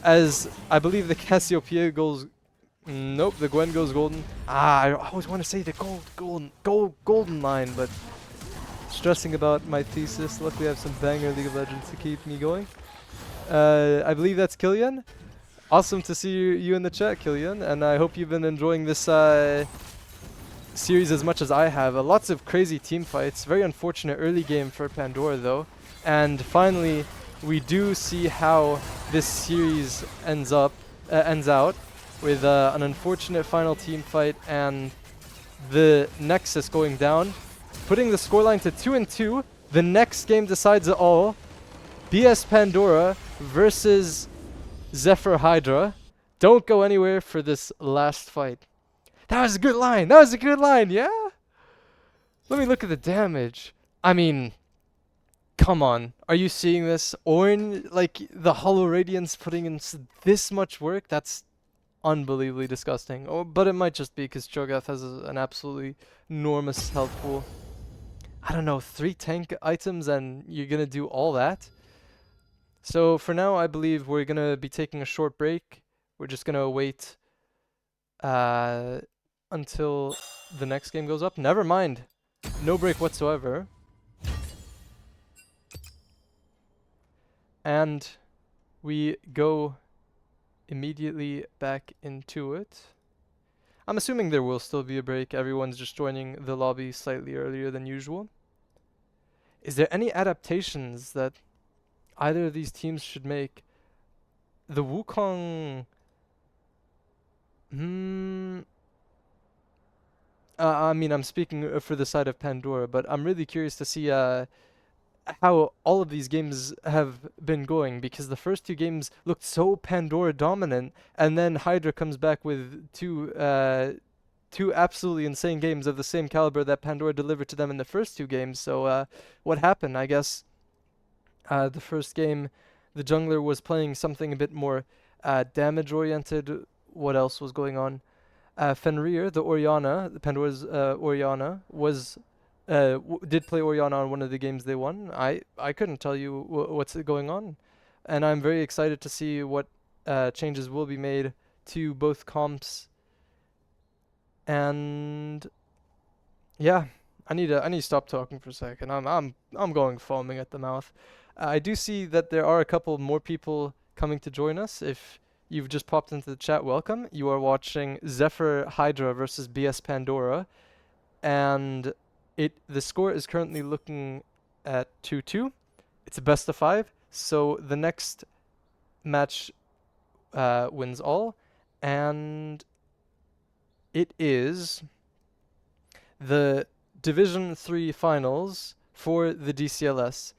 A: as I believe the Cassiopeia goes... Nope, the Gwen goes golden. I always want to say the golden line, but stressing about my thesis. Luckily I have some banger League of Legends to keep me going. I believe that's Killian. Awesome to see you in the chat, Killian, and I hope you've been enjoying this series as much as I have. Lots of crazy team fights. Very unfortunate early game for Pandora though. And finally, we do see how this series ends out with an unfortunate final team fight and the Nexus going down, putting the scoreline to 2-2. The next game decides it all. BS Pandora versus Zephyr Hydra. Don't go anywhere for this last fight. That was a good line. That was a good line, yeah? Let me look at the damage. I mean, come on. Are you seeing this? Ornn, like, the Hollow Radiance putting in this much work? That's unbelievably disgusting. Oh, but it might just be because Cho'Gath has an absolutely enormous health pool. I don't know, 3 tank items and you're going to do all that? So for now, I believe we're going to be taking a short break. We're just going to wait until the next game goes up. Never mind. No break whatsoever. And we go immediately back into it. I'm assuming there will still be a break. Everyone's just joining the lobby slightly earlier than usual. Is there any adaptations that either of these teams should make? The Wukong... I mean, I'm speaking for the side of Pandora, but I'm really curious to see how all of these games have been going, because the first two games looked so Pandora dominant, and then Hydra comes back with two absolutely insane games of the same caliber that Pandora delivered to them in the first two games. So what happened? I guess the first game, the jungler was playing something a bit more damage oriented. What else was going on? Fenrir, the Orianna, the Pandora's Orianna, did play Orianna on one of the games they won. I couldn't tell you what's going on, and I'm very excited to see what changes will be made to both comps. And yeah, I need to stop talking for a second. I'm going foaming at the mouth. I do see that there are a couple more people coming to join us. If you've just popped into the chat, welcome. You are watching Zephyr Hydra versus BS Pandora, and the score is currently looking at 2-2. It's a best of 5, so the next match wins all, and it is the Division 3 finals for the DCLS.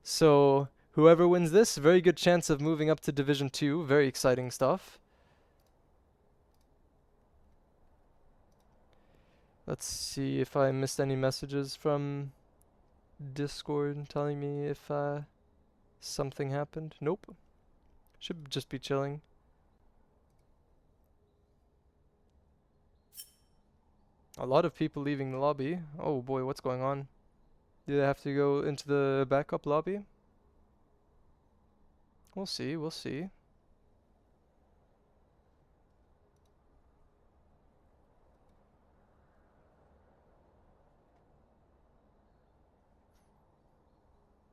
A: So whoever wins this, very good chance of moving up to Division 2. Very exciting stuff. Let's see if I missed any messages from Discord telling me if something happened. Nope. Should just be chilling. A lot of people leaving the lobby. Oh boy, what's going on? Do they have to go into the backup lobby? We'll see, we'll see.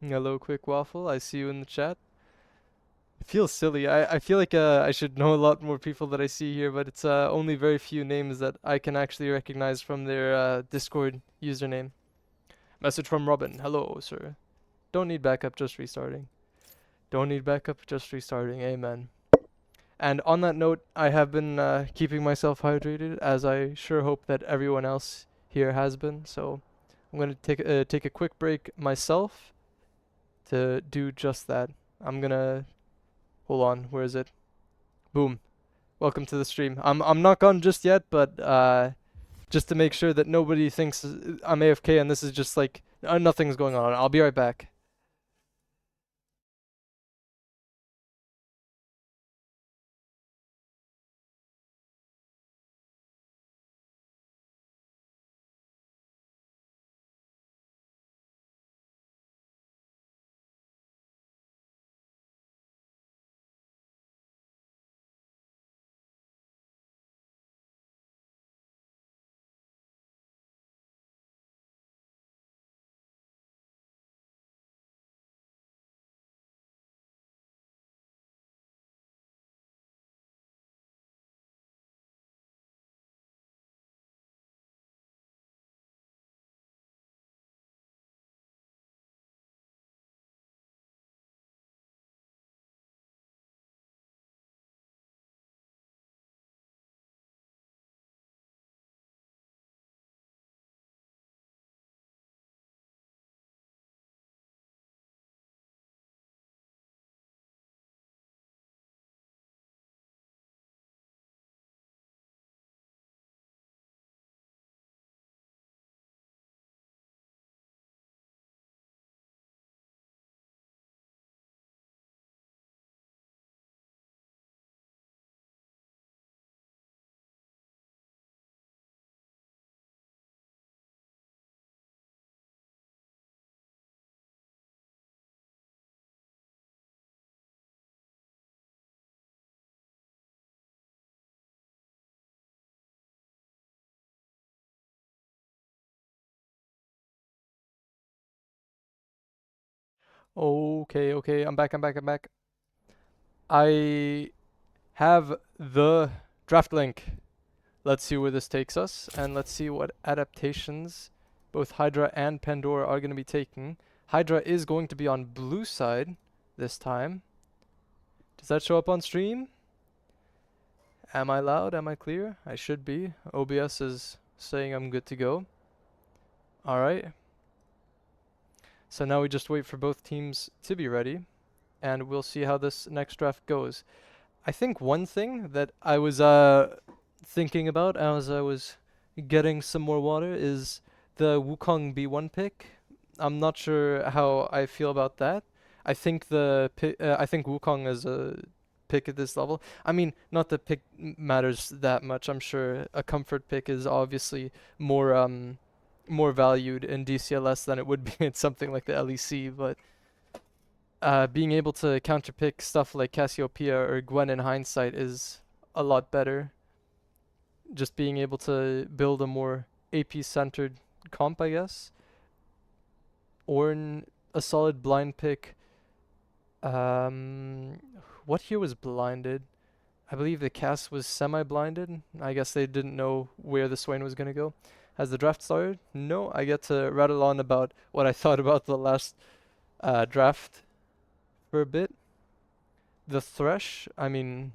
A: Hello, Quick Waffle. I see you in the chat. It feels silly. I feel like I should know a lot more people that I see here, but it's only very few names that I can actually recognize from their Discord username. Message from Robin. Hello, sir. Don't need backup, just restarting. Don't need backup, just restarting. Amen. And on that note, I have been keeping myself hydrated, as I sure hope that everyone else here has been. So I'm gonna take a quick break myself to do just that. I'm gonna hold on. Where is it? Boom. Welcome to the stream. I'm not gone just yet, but just to make sure that nobody thinks I'm AFK and this is just like nothing's going on. I'll be right back. Okay, okay. I'm back. I'm back. I'm back. I have the draft link. Let's see where this takes us, and let's see what adaptations both Hydra and Pandora are going to be taking. Hydra is going to be on blue side this time. Does that show up on stream? Am I loud? Am I clear? I should be. OBS is saying I'm good to go. Alright. So now we just wait for both teams to be ready, and we'll see how this next draft goes. I think one thing that I was thinking about as I was getting some more water is the Wukong B1 pick. I'm not sure how I feel about that. I think I think Wukong is a pick at this level. I mean, not that pick matters that much. I'm sure a comfort pick is obviously more more valued in DCLS than it would be in something like the LEC, but being able to counterpick stuff like Cassiopeia or Gwen in hindsight is a lot better. Just being able to build a more AP centered comp, I guess. Ornn, a solid blind pick. Um, what here was blinded? I believe the Cass was semi-blinded. I guess they didn't know where the Swain was gonna go. Has the draft started? No, I get to rattle on about what I thought about the last draft for a bit. The Thresh, I mean,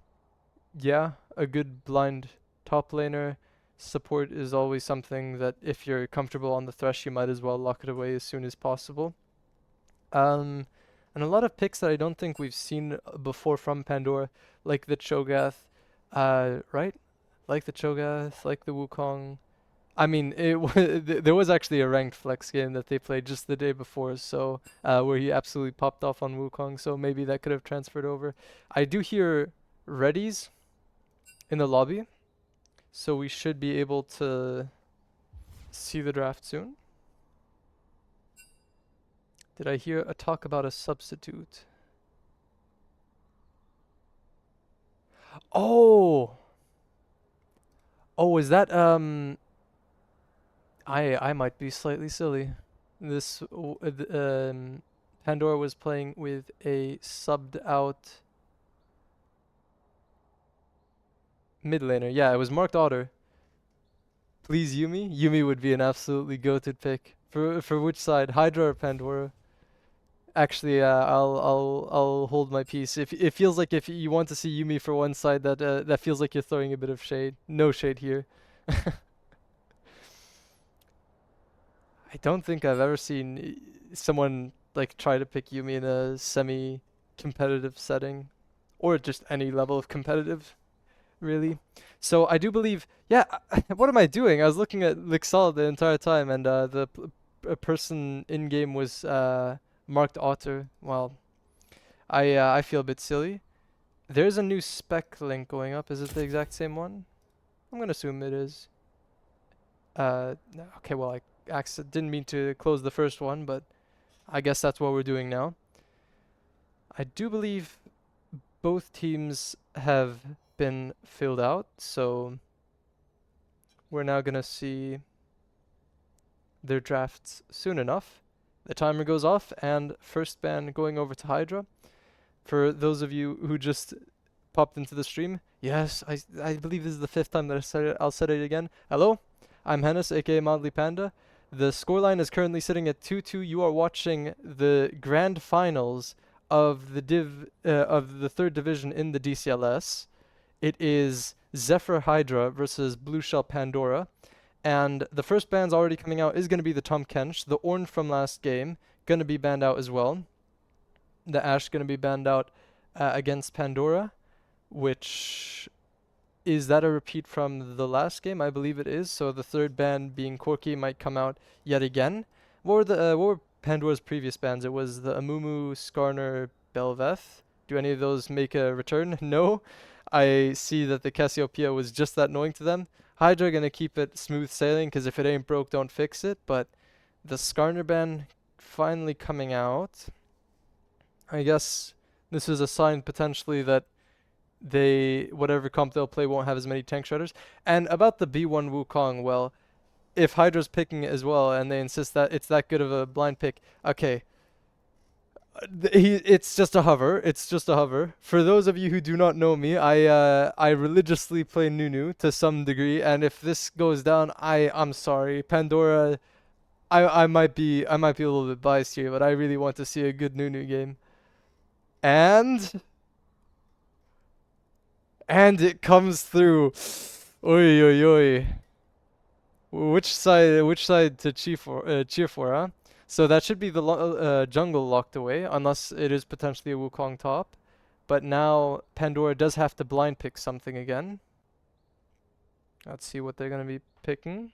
A: yeah, a good blind top laner. Support is always something that if you're comfortable on the Thresh, you might as well lock it away as soon as possible. And a lot of picks that I don't think we've seen before from Pandora, like the Cho'Gath, right? Like the Cho'Gath, like the Wukong. I mean, there was actually a ranked flex game that they played just the day before, so where he absolutely popped off on Wukong, so maybe that could have transferred over. I do hear readies in the lobby, so we should be able to see the draft soon. Did I hear a talk about a substitute? Oh! Oh, is that I might be slightly silly. This Pandora was playing with a subbed out mid laner. Yeah, it was marked Otter. Please Yumi. Yumi would be an absolutely goated pick. For which side, Hydra or Pandora? Actually, I'll hold my peace. If it feels like if you want to see Yumi for one side, that feels like you're throwing a bit of shade. No shade here. I don't think I've ever seen someone like try to pick Yumi in a semi-competitive setting, or just any level of competitive, really. So I do believe, yeah. What am I doing? I was looking at Lixal the entire time, and a person in game was marked Otter. Well, I feel a bit silly. There's a new spec link going up. Is it the exact same one? I'm gonna assume it is. Okay, well, I didn't mean to close the first one, but I guess that's what we're doing now. I do believe both teams have been filled out, so we're now gonna see their drafts soon enough. The timer goes off, and first ban going over to Hydra. For those of you who just popped into the stream, yes, I believe this is the 5th time that I said it. I'll say it again. Hello, I'm Hennis, aka Motley Panda. The scoreline is currently sitting at 2-2. You are watching the grand finals of the of the 3rd division in the DCLS. It is Zephyr Hydra versus Blueshell Pandora. And the first ban's already coming out is going to be the Tom Kench. The Ornn from last game, going to be banned out as well. The Ashe going to be banned out against Pandora, which... Is that a repeat from the last game? I believe it is. So the 3rd ban being Corki might come out yet again. What were Pandora's previous bans? It was the Amumu, Skarner, Belveth. Do any of those make a return? No. I see that the Cassiopeia was just that annoying to them. Hydra gonna keep it smooth sailing because if it ain't broke, don't fix it. But the Skarner ban finally coming out. I guess this is a sign potentially that whatever comp they'll play won't have as many tank shredders. And about the B1 Wukong, well, if Hydra's picking it as well and they insist that it's that good of a blind pick, okay. It's just a hover. It's just a hover. For those of you who do not know me, I religiously play Nunu to some degree, and if this goes down, I'm sorry. Pandora, I might be a little bit biased here, but I really want to see a good Nunu game. And it comes through. Oi, oi, oi. Which side to cheer for, huh? So that should be the jungle locked away, unless it is potentially a Wukong top. But now Pandora does have to blind pick something again. Let's see what they're going to be picking.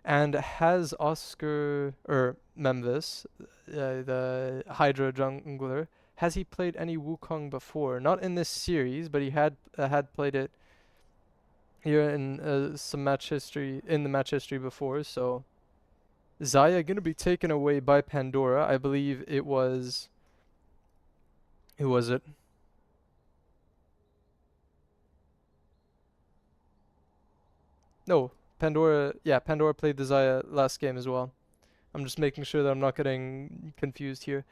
A: And has Oscar, or Memvis, the Hydra jungler, has he played any Wukong before? Not in this series, but he had played it here in some match history, in the match history before. So Xayah gonna be taken away by Pandora. I believe it was. Who was it? No, Pandora. Yeah, Pandora played the Xayah last game as well. I'm just making sure that I'm not getting confused here.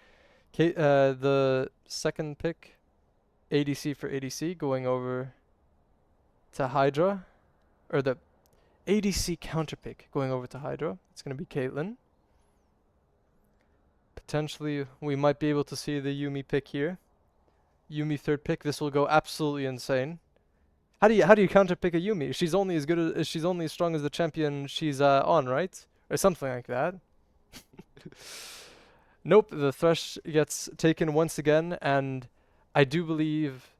A: Okay, the second pick, ADC for ADC, going over to Hydra, or the ADC counter pick going over to Hydra. It's gonna be Caitlyn. Potentially, we might be able to see the Yuumi pick here. Yuumi third pick. This will go absolutely insane. How do you counter pick a Yuumi? She's only as good as she's only as strong as the champion she's on, right? Or something like that. Nope, the Thresh gets taken once again, and I do believe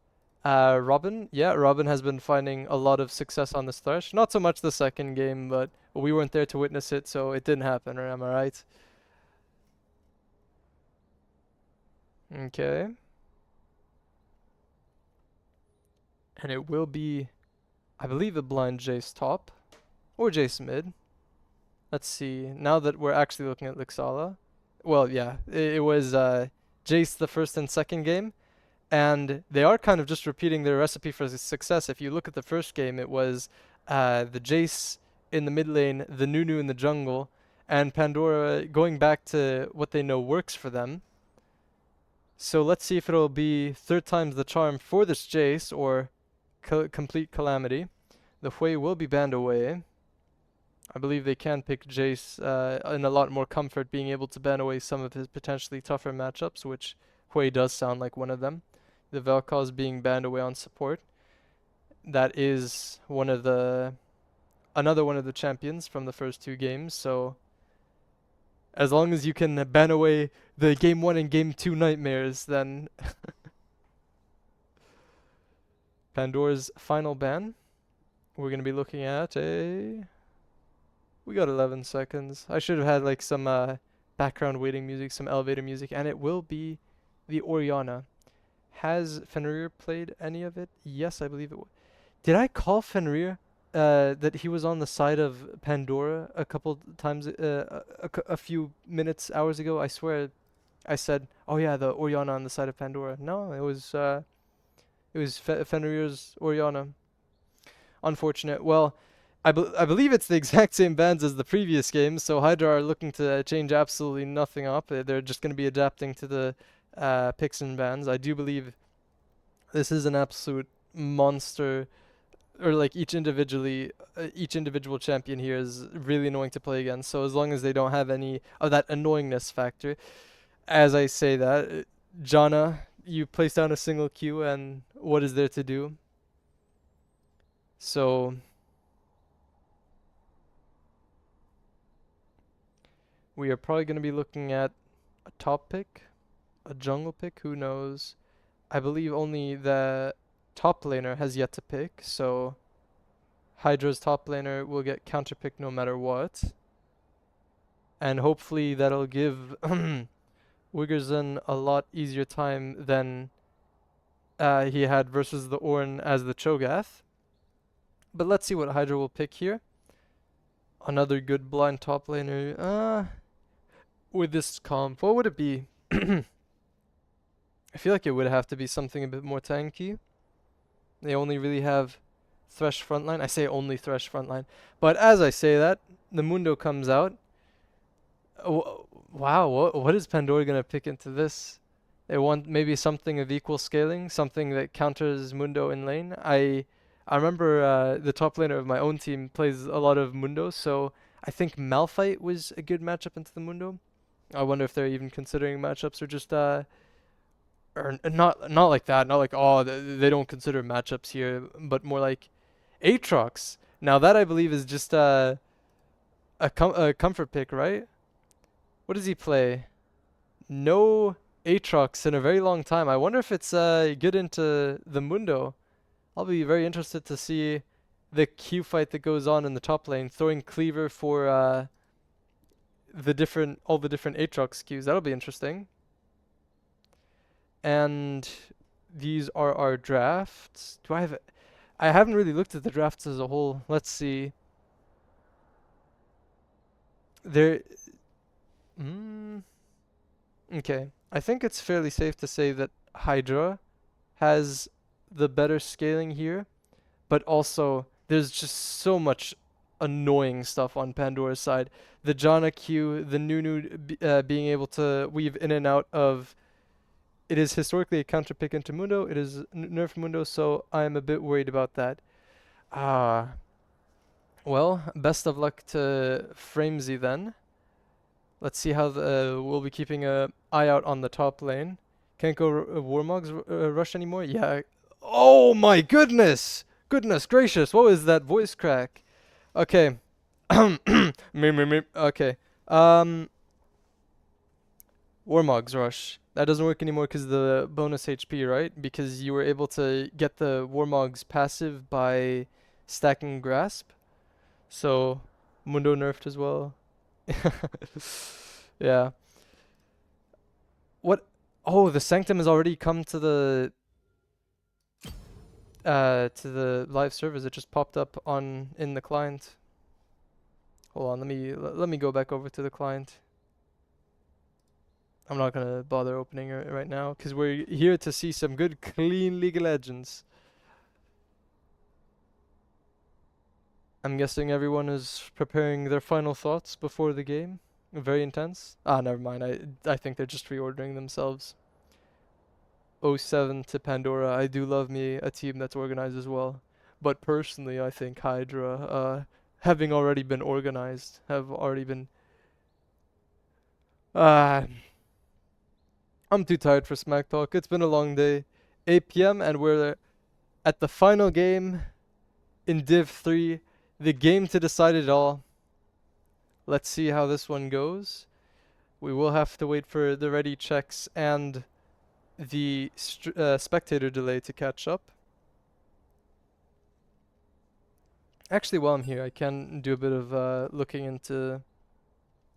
A: Robin, yeah, Robin has been finding a lot of success on this Thresh. Not so much the second game, but we weren't there to witness it, so it didn't happen, or am I right? Okay. And it will be, I believe, a blind Jace top, or Jace mid. Let's see, now that we're actually looking at Lixala. Well, yeah, it was Jace the first and second game, and they are kind of just repeating their recipe for success. If you look at the first game, it was the Jace in the mid lane, the Nunu in the jungle, and Pandora going back to what they know works for them. So let's see if it'll be third time's the charm for this Jace, or complete calamity. The Hui will be banned away. I believe they can pick Jace in a lot more comfort, being able to ban away some of his potentially tougher matchups, which Hui does sound like one of them. The Vel'Koz being banned away on support. That is another one of the champions from the first two games, so as long as you can ban away the game 1 and game 2 nightmares, then Pandora's final ban. We're going to be looking at we got 11 seconds. I should have had like some background waiting music, some elevator music, and it will be the Orianna. Has Fenrir played any of it? Yes, I believe it. Did I call Fenrir that he was on the side of Pandora a couple times, a few minutes, hours ago? I swear, I said, "Oh yeah, the Orianna on the side of Pandora." No, it was Fenrir's Orianna. Unfortunate. Well, I believe it's the exact same bans as the previous games, so Hydra are looking to change absolutely nothing up. They're just going to be adapting to the picks and bans. I do believe this is an absolute monster, or like each individual champion here is really annoying to play against. So as long as they don't have any of that annoyingness factor, as I say that, Janna, you place down a single Q, and what is there to do? So we are probably going to be looking at a top pick, a jungle pick, who knows. I believe only the top laner has yet to pick, so Hydra's top laner will get counter picked no matter what. And hopefully that'll give Wiggerson a lot easier time than he had versus the Ornn as the Cho'Gath. But let's see what Hydra will pick here. Another good blind top laner. With this comp, what would it be? I feel like it would have to be something a bit more tanky. They only really have Thresh frontline. I say only Thresh frontline. But as I say that, the Mundo comes out. Wow, what is Pandora going to pick into this? They want maybe something of equal scaling, something that counters Mundo in lane. I remember the top laner of my own team plays a lot of Mundo, so I think Malphite was a good matchup into the Mundo. I wonder if they're even considering matchups, or just or not like that, not like, oh, they don't consider matchups here, but more like Aatrox. Now that I believe is just a comfort pick, right? What does he play? No Aatrox in a very long time. I wonder if it's good into the Mundo. I'll be very interested to see the Q fight that goes on in the top lane, throwing Cleaver for all the different Aatrox Qs. That'll be interesting. And these are our drafts. I haven't really looked at the drafts as a whole. Let's see. There. Okay. I think it's fairly safe to say that Hydra has the better scaling here, but also there's just so much annoying stuff on Pandora's side. The Janna Q, the Nunu being able to weave in and out of. It is historically a counter pick into Mundo. It is nerf Mundo, so I am a bit worried about that. Well, best of luck to Framesy then. Let's see how we'll be keeping an eye out on the top lane. Can't go Warmog's rush anymore? Yeah. Oh my goodness! Goodness gracious, what was that voice crack? Okay. Me. Okay. Warmog's rush. That doesn't work anymore because the bonus HP, right? Because you were able to get the Warmog's passive by stacking Grasp. So, Mundo nerfed as well. Yeah. What? Oh, the Sanctum has already come to the live servers. It just popped up in the client. Hold on, let me go back over to the client. I'm not gonna bother opening it right now because we're here to see some good, clean League of Legends. I'm guessing everyone is preparing their final thoughts before the game. Very intense. Never mind. I think they're just reordering themselves. 07 to Pandora. I do love me a team that's organized as well. But personally, I think Hydra, having already been organized, have already been... I'm too tired for Smack Talk. It's been a long day. 8 p.m. and we're at the final game in Div 3. The game to decide it all. Let's see how this one goes. We will have to wait for the ready checks and the spectator delay to catch up. Actually, while I'm here, I can do a bit of looking into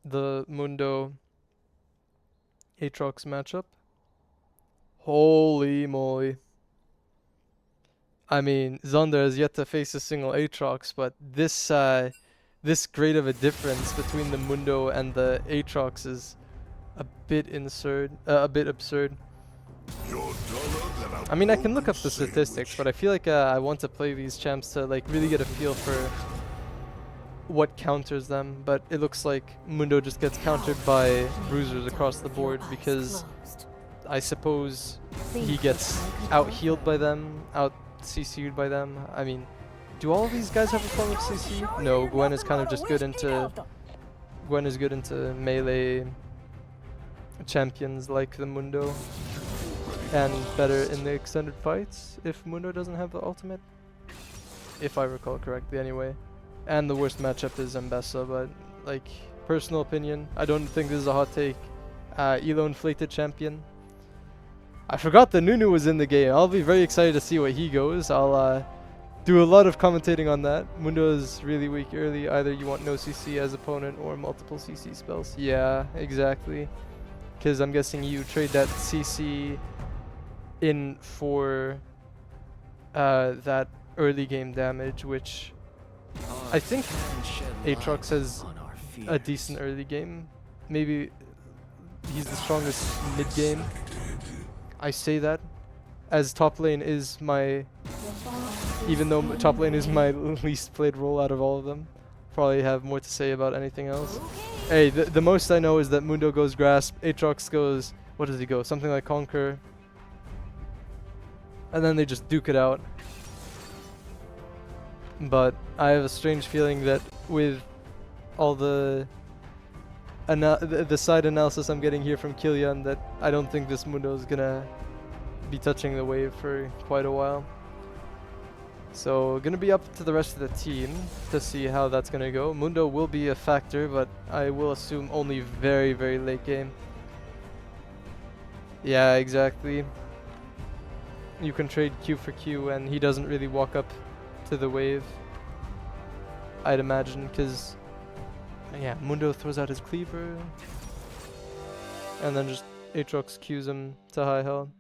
A: the Mundo Aatrox matchup. Holy moly. I mean, Xander has yet to face a single Aatrox, but this great of a difference between the Mundo and the Aatrox is a bit absurd. I mean, I can look up the statistics, but I feel like I want to play these champs to like really get a feel for what counters them. But it looks like Mundo just gets countered by bruisers across the board because I suppose he gets out healed by them, out CC'd by them. I mean, do all of these guys have a form of CC? No, Gwen is kind of just good into melee champions like the Mundo, and better in the extended fights if Mundo doesn't have the ultimate, if I recall correctly anyway. And the worst matchup is Mbessa, but like, personal opinion, I don't think this is a hot take. Elo inflated champion. I forgot the Nunu was in the game. I'll be very excited to see what he goes. I'll do a lot of commentating on that. Mundo is really weak early. Either you want no CC as opponent or multiple CC spells. Yeah, exactly. Because I'm guessing you trade that CC in for that early game damage, which I think Aatrox has a decent early game. Maybe he's the strongest mid game. I say that as top lane is my, even though top lane is my least played role out of all of them. Probably have more to say about anything else. Hey, the most I know is that Mundo goes Grasp, Aatrox goes, what does he go? Something like Conquer. And then they just duke it out. But I have a strange feeling that with all the side analysis I'm getting here from Killian, that I don't think this Mundo is gonna be touching the wave for quite a while. So gonna be up to the rest of the team to see how that's gonna go. Mundo will be a factor, but I will assume only very, very late game. Yeah, exactly. You can trade Q for Q and he doesn't really walk up to the wave, I'd imagine, because yeah, Mundo throws out his cleaver and then just Aatrox Qs him to high hell.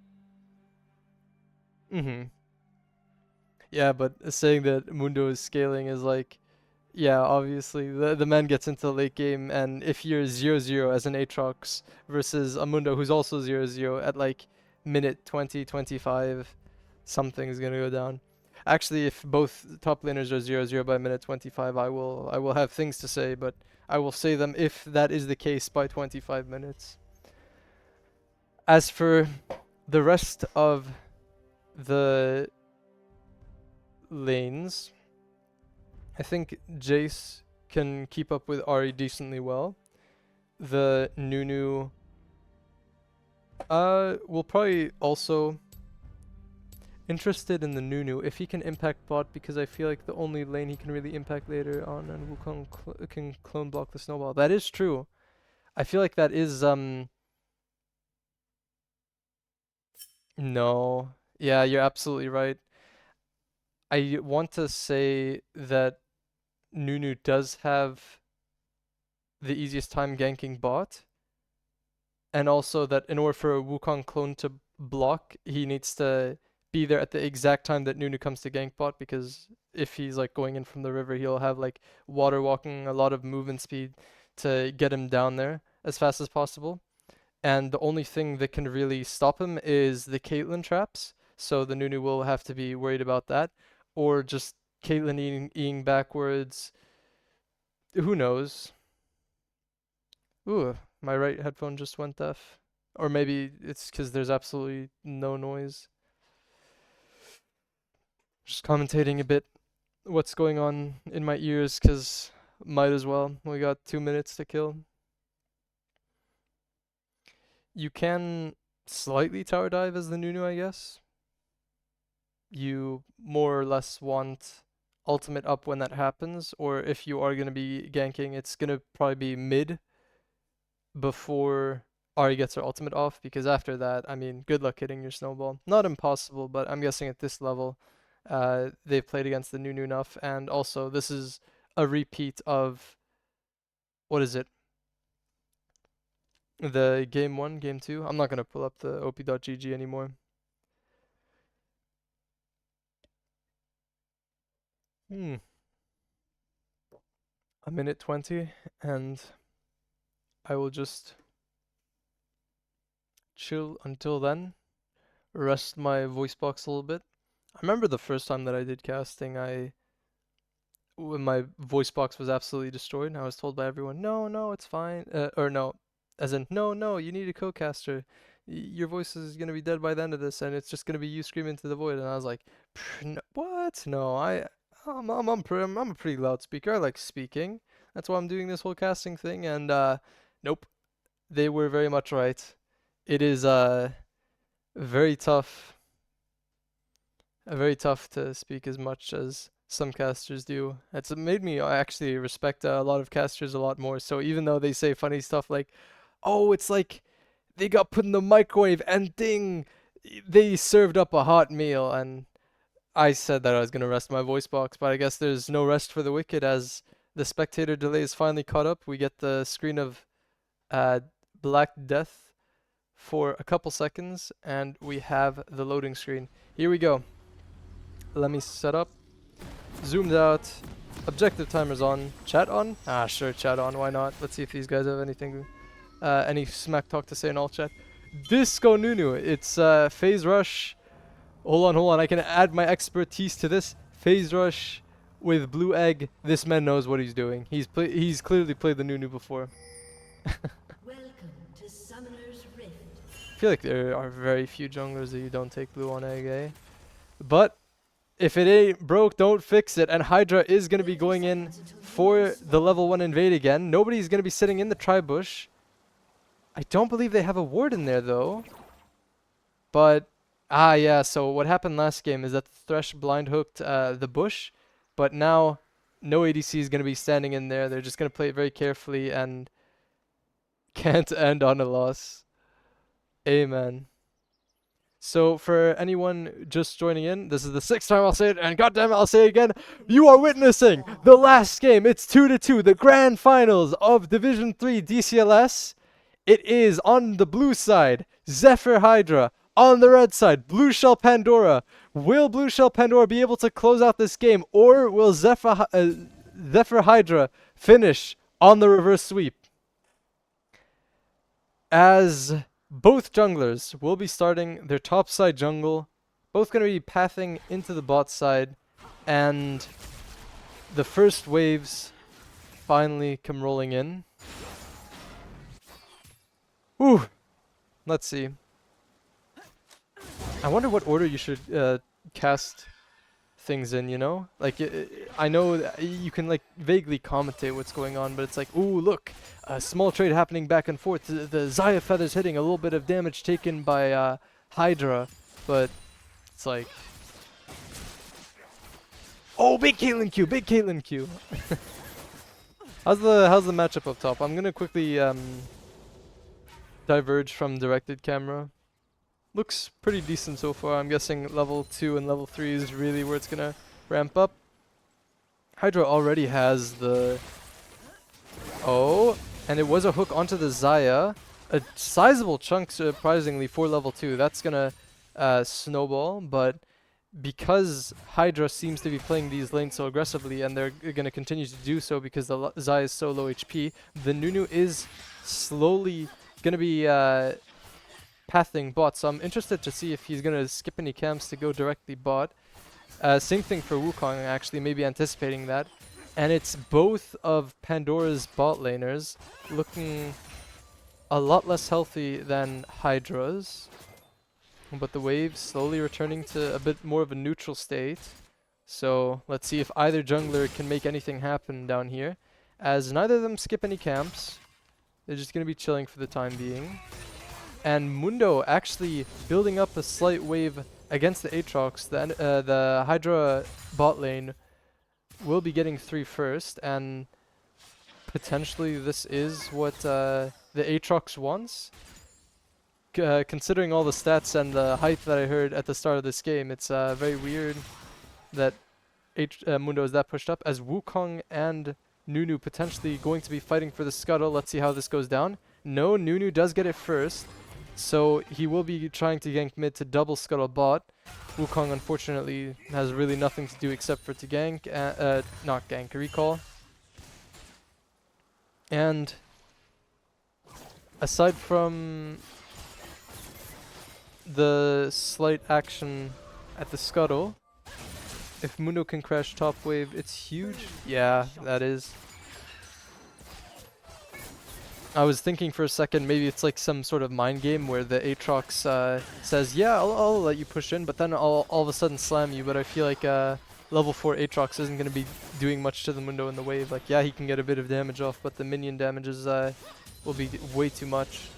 A: Yeah, but saying that Mundo is scaling is like, yeah, obviously the man gets into the late game, and if you're 0-0 as an Aatrox versus a Mundo who's also 0-0 at like minute 20, 25, something's gonna go down. Actually, if both top laners are 0-0 by minute 25, I will have things to say, but I will say them if that is the case by 25 minutes. As for the rest of the lanes, I think Jace can keep up with Ahri decently well. The Nunu will probably also interested in the Nunu if he can impact bot, because I feel like the only lane he can really impact later on and Wukong can clone block the snowball. That is true. I feel like that is no. Yeah, you're absolutely right. I want to say that Nunu does have the easiest time ganking bot, and also that in order for a Wukong clone to block, he needs to be there at the exact time that Nunu comes to gank bot, because if he's like going in from the river, he'll have like water walking, a lot of movement speed to get him down there as fast as possible. And the only thing that can really stop him is the Caitlyn traps, so the Nunu will have to be worried about that, or just Caitlyn eating backwards. Who knows? Ooh, my right headphone just went deaf. Or maybe it's because there's absolutely no noise. Just commentating a bit what's going on in my ears, because might as well. We got 2 minutes to kill. You can slightly tower dive as the Nunu, I guess. You more or less want ultimate up when that happens, or if you are going to be ganking, it's going to probably be mid before Ahri gets her ultimate off, because after that, I mean, good luck hitting your snowball. Not impossible, but I'm guessing at this level, they've played against the Nunu enough, and also this is a repeat of, what is it? The game 1, game 2. I'm not going to pull up the op.gg anymore. A minute 20, and I will just chill until then. Rest my voice box a little bit. I remember the first time that I did casting, when my voice box was absolutely destroyed, and I was told by everyone, no, it's fine. Or no, as in, no, you need a co-caster. Your voice is gonna be dead by the end of this, and it's just gonna be you screaming into the void. And I was like, no, what? No, I'm a pretty loud speaker. I like speaking. That's why I'm doing this whole casting thing. And nope, they were very much right. It is very tough. Very tough to speak as much as some casters do. It's made me actually respect a lot of casters a lot more. So even though they say funny stuff like, "Oh, it's like they got put in the microwave and ding, they served up a hot meal," and I said that I was gonna rest my voice box, but I guess there's no rest for the wicked as the spectator delay is finally caught up. We get the screen of Black Death for a couple seconds, and we have the loading screen. Here we go. Let me set up. Zoomed out. Objective timer's on. Chat on? Ah, sure, chat on. Why not? Let's see if these guys have anything, any smack talk to say in all chat. Disco Nunu. It's Phase Rush. Hold on. I can add my expertise to this. Phase Rush with Blue Egg. This man knows what he's doing. He's clearly played the Nunu before.
B: Welcome to Summoner's Rift.
A: I feel like there are very few junglers that you don't take blue on egg, eh? But if it ain't broke, don't fix it. And Hydra is going to be going in for the level 1 invade again. Nobody's going to be sitting in the tri-bush. I don't believe they have a ward in there, though. But Ah, yeah, so what happened last game is that the Thresh blind hooked the bush, but now no ADC is going to be standing in there. They're just going to play it very carefully and can't end on a loss. Amen. So for anyone just joining in, this is the 6th time I'll say it, and goddamn it, I'll say it again. You are witnessing the last game. It's 2-2, the grand finals of Division 3 DCLS. It is on the blue side, Zephyr Hydra. On the red side, Blueshell Pandora. Will Blueshell Pandora be able to close out this game, or will Zephyr Hydra finish on the reverse sweep? As both junglers will be starting their top side jungle, both going to be pathing into the bot side, and the first waves finally come rolling in. Whew. Let's see. I wonder what order you should cast things in, you know? Like, I know you can, like, vaguely commentate what's going on, but it's like, ooh, look, a small trade happening back and forth. The Xayah feathers hitting, a little bit of damage taken by Hydra, but it's like... Oh, big Caitlyn Q, big Caitlyn Q. How's the matchup up top? I'm gonna quickly diverge from directed camera. Looks pretty decent so far. I'm guessing level 2 and level 3 is really where it's gonna ramp up. Hydra already has the... Oh, and it was a hook onto the Xayah. A sizable chunk, surprisingly, for level 2. That's gonna snowball, but because Hydra seems to be playing these lanes so aggressively, and they're gonna continue to do so because the Xayah is so low HP, the Nunu is slowly gonna be... pathing bot, so I'm interested to see if he's gonna skip any camps to go directly bot. Same thing for Wukong, actually, maybe anticipating that. And it's both of Pandora's bot laners looking a lot less healthy than Hydra's, but the wave's slowly returning to a bit more of a neutral state. So let's see if either jungler can make anything happen down here, as neither of them skip any camps. They're just gonna be chilling for the time being. And Mundo actually building up a slight wave against the Aatrox. The Hydra bot lane will be getting 3 first, and potentially this is what the Aatrox wants. Considering all the stats and the hype that I heard at the start of this game, it's very weird that Mundo is that pushed up, as Wukong and Nunu potentially going to be fighting for the scuttle. Let's see how this goes down. No, Nunu does get it first. So he will be trying to gank mid to double scuttle bot. Wukong unfortunately has really nothing to do except for to gank, not gank, recall. And aside from the slight action at the scuttle, if Mundo can crash top wave, it's huge. Yeah, that is. I was thinking for a second maybe it's like some sort of mind game where the Aatrox says, yeah, I'll let you push in, but then I'll all of a sudden slam you. But I feel like level 4 Aatrox isn't going to be doing much to the Mundo in the wave. Like, yeah, he can get a bit of damage off, but the minion damages will be way too much.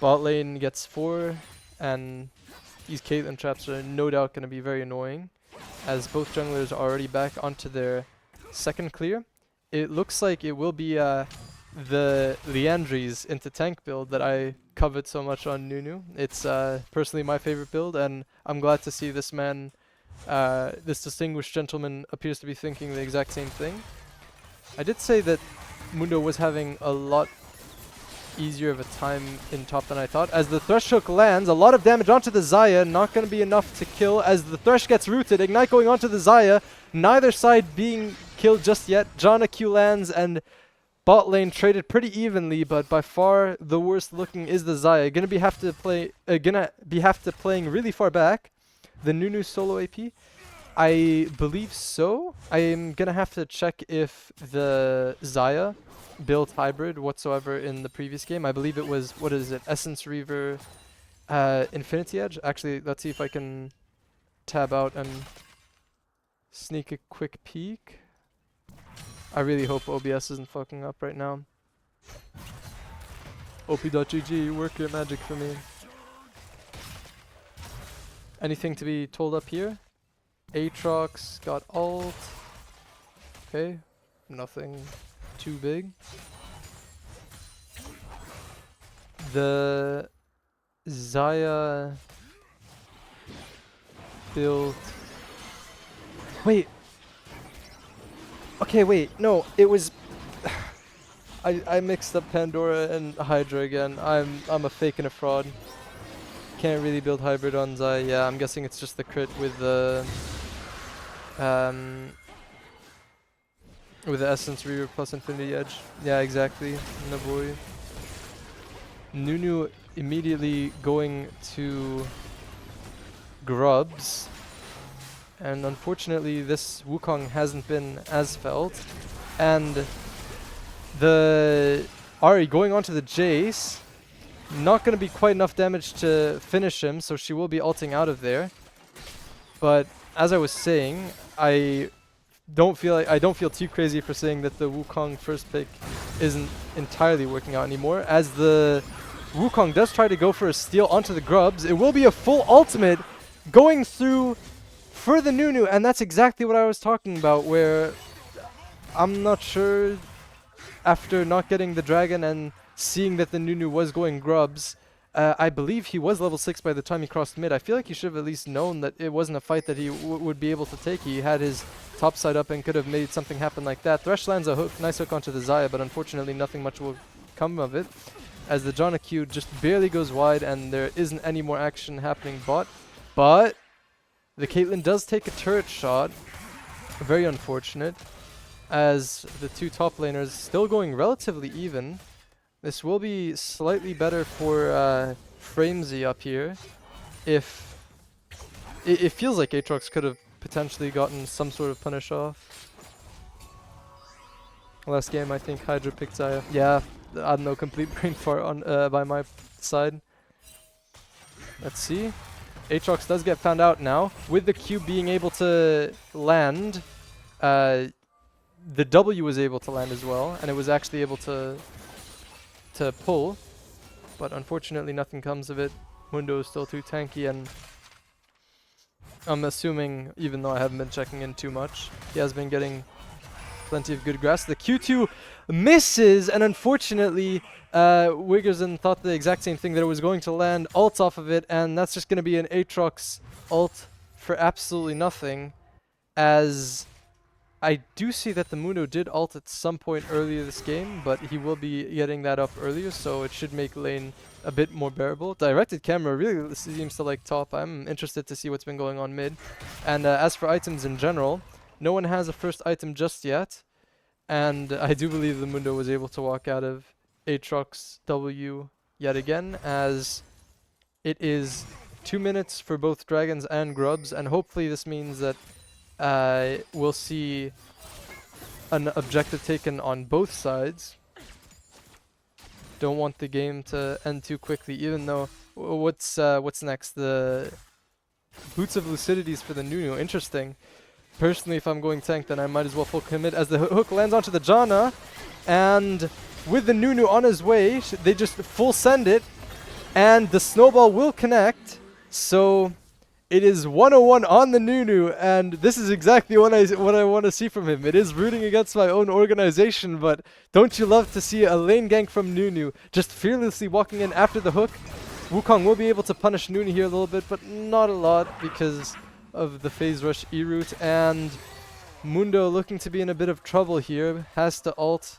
A: Bot lane gets 4, and these Caitlyn traps are no doubt going to be very annoying, as both junglers are already back onto their second clear. It looks like it will be... the Liandry's into tank build that I covet so much on Nunu. It's personally my favorite build, and I'm glad to see this man, this distinguished gentleman, appears to be thinking the exact same thing. I did say that Mundo was having a lot easier of a time in top than I thought. As the Thresh hook lands, a lot of damage onto the Xayah, not going to be enough to kill. As the Thresh gets rooted, Ignite going onto the Xayah, neither side being killed just yet. Janna Q lands, and bot lane traded pretty evenly, but by far the worst looking is the Xayah. Gonna be playing really far back. The Nunu solo AP, I believe so. I am gonna have to check if the Xayah built hybrid whatsoever in the previous game. I believe it was, what is it, Essence Reaver, Infinity Edge. Actually, let's see if I can tab out and sneak a quick peek. I really hope OBS isn't fucking up right now. OP.GG, work your magic for me. Anything to be told up here? Aatrox got ult. Okay, nothing too big. The Xayah built. Wait. Okay, wait. No, it was. I mixed up Pandora and Hydra again. I'm a fake and a fraud. Can't really build hybrid on Xayah. Yeah, I'm guessing it's just the crit with the Essence Reaver plus Infinity Edge. Yeah, exactly. No boy. Nunu immediately going to Grubs. And unfortunately this Wukong hasn't been as felt. And the Ahri going onto the Jace. Not going to be quite enough damage to finish him, so she will be ulting out of there. But as I was saying, I don't feel too crazy for saying that the Wukong first pick isn't entirely working out anymore. As the Wukong does try to go for a steal onto the Grubs, it will be a full ultimate going through for the Nunu, and that's exactly what I was talking about, where I'm not sure after not getting the dragon and seeing that the Nunu was going Grubs. I believe he was level 6 by the time he crossed mid. I feel like he should have at least known that it wasn't a fight that he would be able to take. He had his top side up and could have made something happen like that. Thresh lands a hook, nice hook onto the Xayah, but unfortunately nothing much will come of it, as the Janna Q just barely goes wide and there isn't any more action happening bot. But the Caitlyn does take a turret shot. Very unfortunate, as the two top laners still going relatively even. This will be slightly better for Framesy up here. If it feels like Aatrox could have potentially gotten some sort of punish off. Last game I think Hydra picked Xayah. Yeah, I don't know, complete brain fart on by my side. Let's see. Aatrox does get found out now. With the Q being able to land, the W was able to land as well, and it was actually able to pull, but unfortunately nothing comes of it. Mundo is still too tanky, and I'm assuming, even though I haven't been checking in too much, he has been getting plenty of good grass. The Q2 misses, and unfortunately Wiggerson thought the exact same thing, that it was going to land ult off of it, and that's just going to be an Aatrox ult for absolutely nothing, as I do see that the Mundo did ult at some point earlier this game, but he will be getting that up earlier, so it should make lane a bit more bearable. Directed camera really seems to like top. I'm interested to see what's been going on mid. And as for items in general, no one has a first item just yet, and I do believe the Mundo was able to walk out of Aatrox W yet again, as it is 2 minutes for both dragons and grubs, and hopefully this means that we'll see an objective taken on both sides. Don't want the game to end too quickly, even though what's next? The Boots of Lucidities for the Nunu. Interesting. Personally, if I'm going tank, then I might as well full commit, as the hook lands onto the Janna, and with the Nunu on his way, they just full send it, and the snowball will connect. So it is 101 on the Nunu, and this is exactly what I want to see from him. It is rooting against my own organization, but don't you love to see a lane gank from Nunu just fearlessly walking in after the hook? Wukong will be able to punish Nunu here a little bit, but not a lot because of the phase rush E-root, and Mundo looking to be in a bit of trouble here, has to ult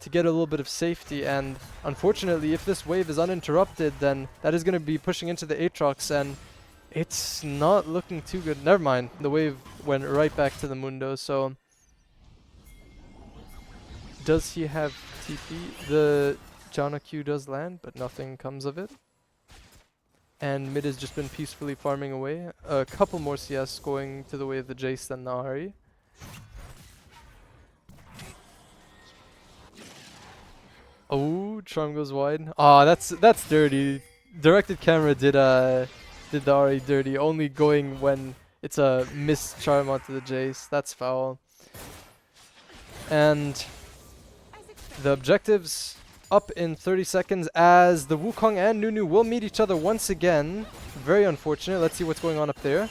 A: to get a little bit of safety, and unfortunately if this wave is uninterrupted, then that is going to be pushing into the Aatrox, and it's not looking too good. Never mind, the wave went right back to the Mundo, so does he have TP? The Janna Q does land, but nothing comes of it. And mid has just been peacefully farming away. A couple more CS going to the way of the Jace than the Ahri. Oh, Charm goes wide. Ah, that's dirty. Directed camera did the Ahri dirty, only going when it's a missed charm onto the Jace. That's foul. And the objectives up in 30 seconds, as the Wukong and Nunu will meet each other once again. Very unfortunate. Let's see what's going on up there.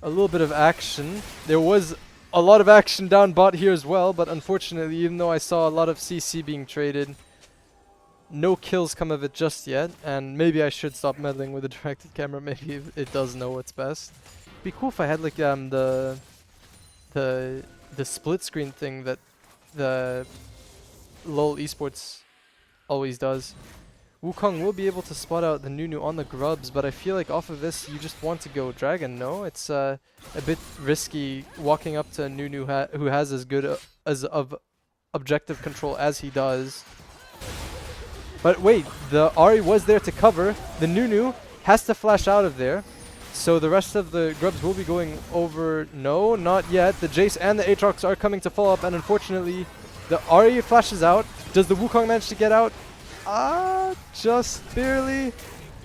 A: A little bit of action. There was a lot of action down bot here as well, but unfortunately, even though I saw a lot of CC being traded, no kills come of it just yet. And maybe I should stop meddling with the directed camera. Maybe it does know what's best. It'd be cool if I had like the split screen thing that the LoL esports always does. Wukong will be able to spot out the Nunu on the grubs, but I feel like off of this you just want to go dragon, no? It's a bit risky walking up to a Nunu who has as good as of objective control as he does. But wait, the Ahri was there to cover. The Nunu has to flash out of there. So the rest of the grubs will be going over. No, not yet. The Jace and the Aatrox are coming to follow up, and unfortunately the Ahri flashes out. Does the Wukong manage to get out? Just barely.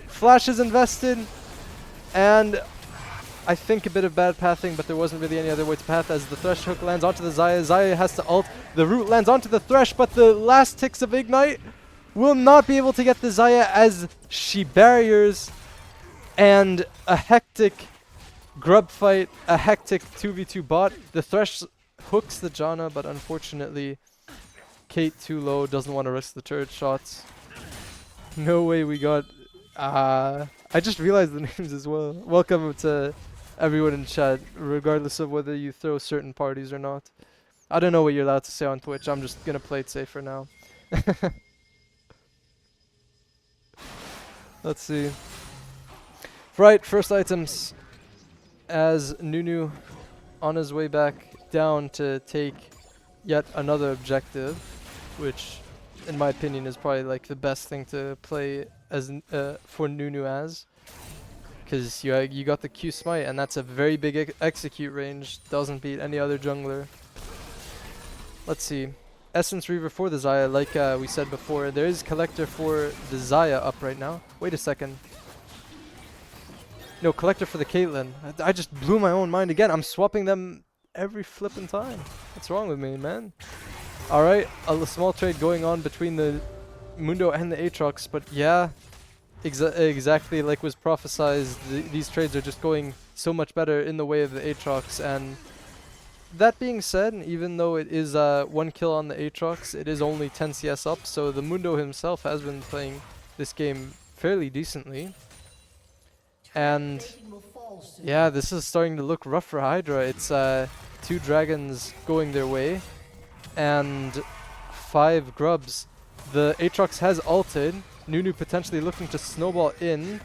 A: Flash is invested, and I think a bit of bad pathing, but there wasn't really any other way to path as the Thresh hook lands onto the Xayah. Xayah has to ult. The root lands onto the Thresh, but the last ticks of Ignite will not be able to get the Xayah as she barriers, and a hectic grub fight, a hectic 2v2 bot. The Thresh hooks the Janna, but unfortunately Kate too low, doesn't want to risk the turret shots. No way we got... I just realized the names as well. Welcome to everyone in chat, regardless of whether you throw certain parties or not. I don't know what you're allowed to say on Twitch. I'm just gonna play it safe for now. Let's see. Right, first items. As Nunu on his way back down to take yet another objective, which in my opinion is probably like the best thing to play as for Nunu as, because you got the Q smite, and that's a very big execute range. Doesn't beat any other jungler. Let's see. Essence Reaver for the Xayah, like we said before. There is Collector for the Xayah up right now. Wait a second. No, Collector for the Caitlyn. I just blew my own mind again. I'm swapping them every flippin' time. What's wrong with me, man? Alright, a small trade going on between the Mundo and the Aatrox, but yeah, exactly like was prophesized, these trades are just going so much better in the way of the Aatrox. And that being said, even though it is 1 kill on the Aatrox, it is only 10 CS up, so the Mundo himself has been playing this game fairly decently. And yeah, this is starting to look rough for Hydra. It's 2 dragons going their way and 5 grubs. The Aatrox has ulted. Nunu potentially looking to snowball in,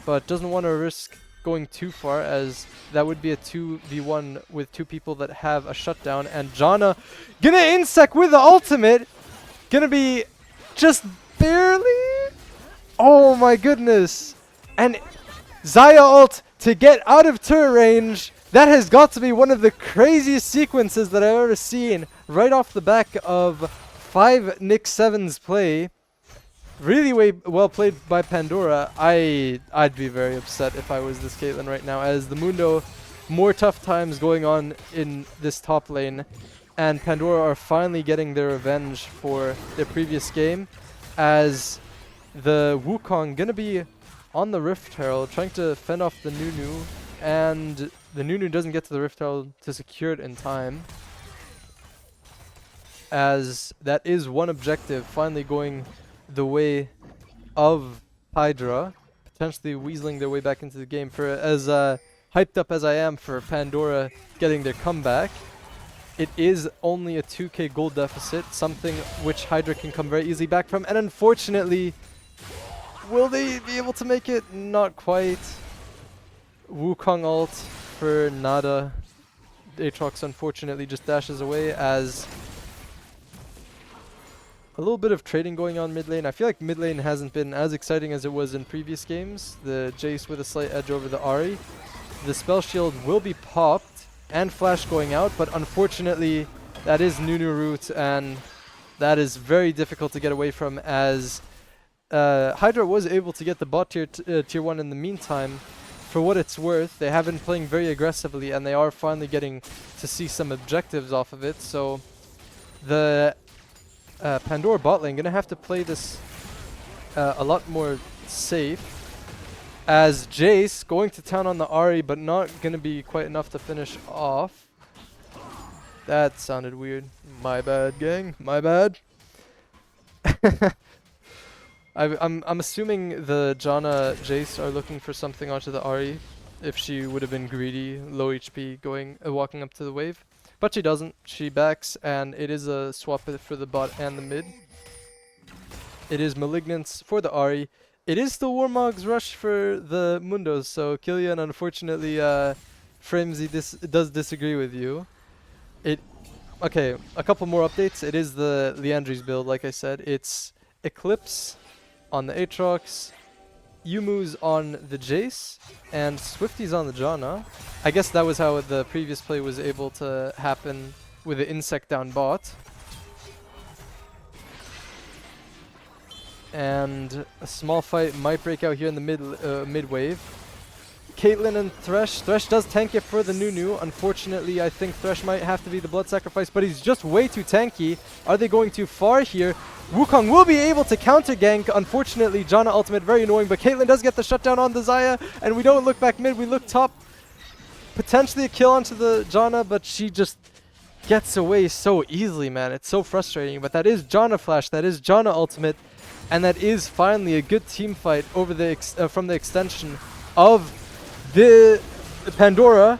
A: but doesn't want to risk going too far, as that would be a 2v1 with 2 people that have a shutdown. And Janna gonna insect with the ultimate. Gonna be just barely. Oh my goodness. And Xayah ult to get out of turret range. That has got to be one of the craziest sequences that I've ever seen right off the back of 5 Nick 7's play. Really well played by Pandora. I'd be very upset if I was this Caitlyn right now, as the Mundo, more tough times going on in this top lane, and Pandora are finally getting their revenge for their previous game, as the Wukong gonna be on the Rift Herald trying to fend off the Nunu, and the Nunu doesn't get to the Rift Herald to secure it in time, as that is one objective finally going the way of Hydra, potentially weaseling their way back into the game. For as hyped up as I am for Pandora getting their comeback, it is only a 2k gold deficit, something which Hydra can come very easily back from, and unfortunately, will they be able to make it? Not quite. Wukong ult for nada. Aatrox unfortunately just dashes away, as a little bit of trading going on mid lane. I feel like mid lane hasn't been as exciting as it was in previous games. The Jace with a slight edge over the Ahri. The spell shield will be popped and flash going out, but unfortunately that is Nunu root, and that is very difficult to get away from, as Hydra was able to get the bot tier 1 in the meantime. For what it's worth, they have been playing very aggressively, and they are finally getting to see some objectives off of it. So the Pandora bot lane gonna have to play this a lot more safe, as Jace going to town on the Ahri, but not going to be quite enough to finish off. That sounded weird. My bad, gang. My bad. I'm assuming the Janna Jace are looking for something onto the Ahri. If she would have been greedy, low HP, walking up to the wave. But she doesn't. She backs, and it is a swap for the bot and the mid. It is Malignance for the Ahri. It is still Warmog's rush for the Mundos, so Killian, unfortunately, Framesy does disagree with you. Okay, a couple more updates. It is the Liandry's build, like I said. It's Eclipse on the Aatrox, Yumu's on the Jace, and Swifty's on the Janna. I guess that was how the previous play was able to happen with the Insect down bot. And a small fight might break out here in the mid wave. Caitlyn and Thresh. Thresh does tank it for the Nunu. Unfortunately, I think Thresh might have to be the blood sacrifice, but he's just way too tanky. Are they going too far here? Wukong will be able to counter gank. Unfortunately, Janna ultimate, very annoying, but Caitlyn does get the shutdown on the Xayah, and we don't look back mid, we look top. Potentially a kill onto the Janna, but she just gets away so easily, man. It's so frustrating, but that is Janna Flash, that is Janna ultimate, and that is finally a good team fight over the from the extension of the Pandora.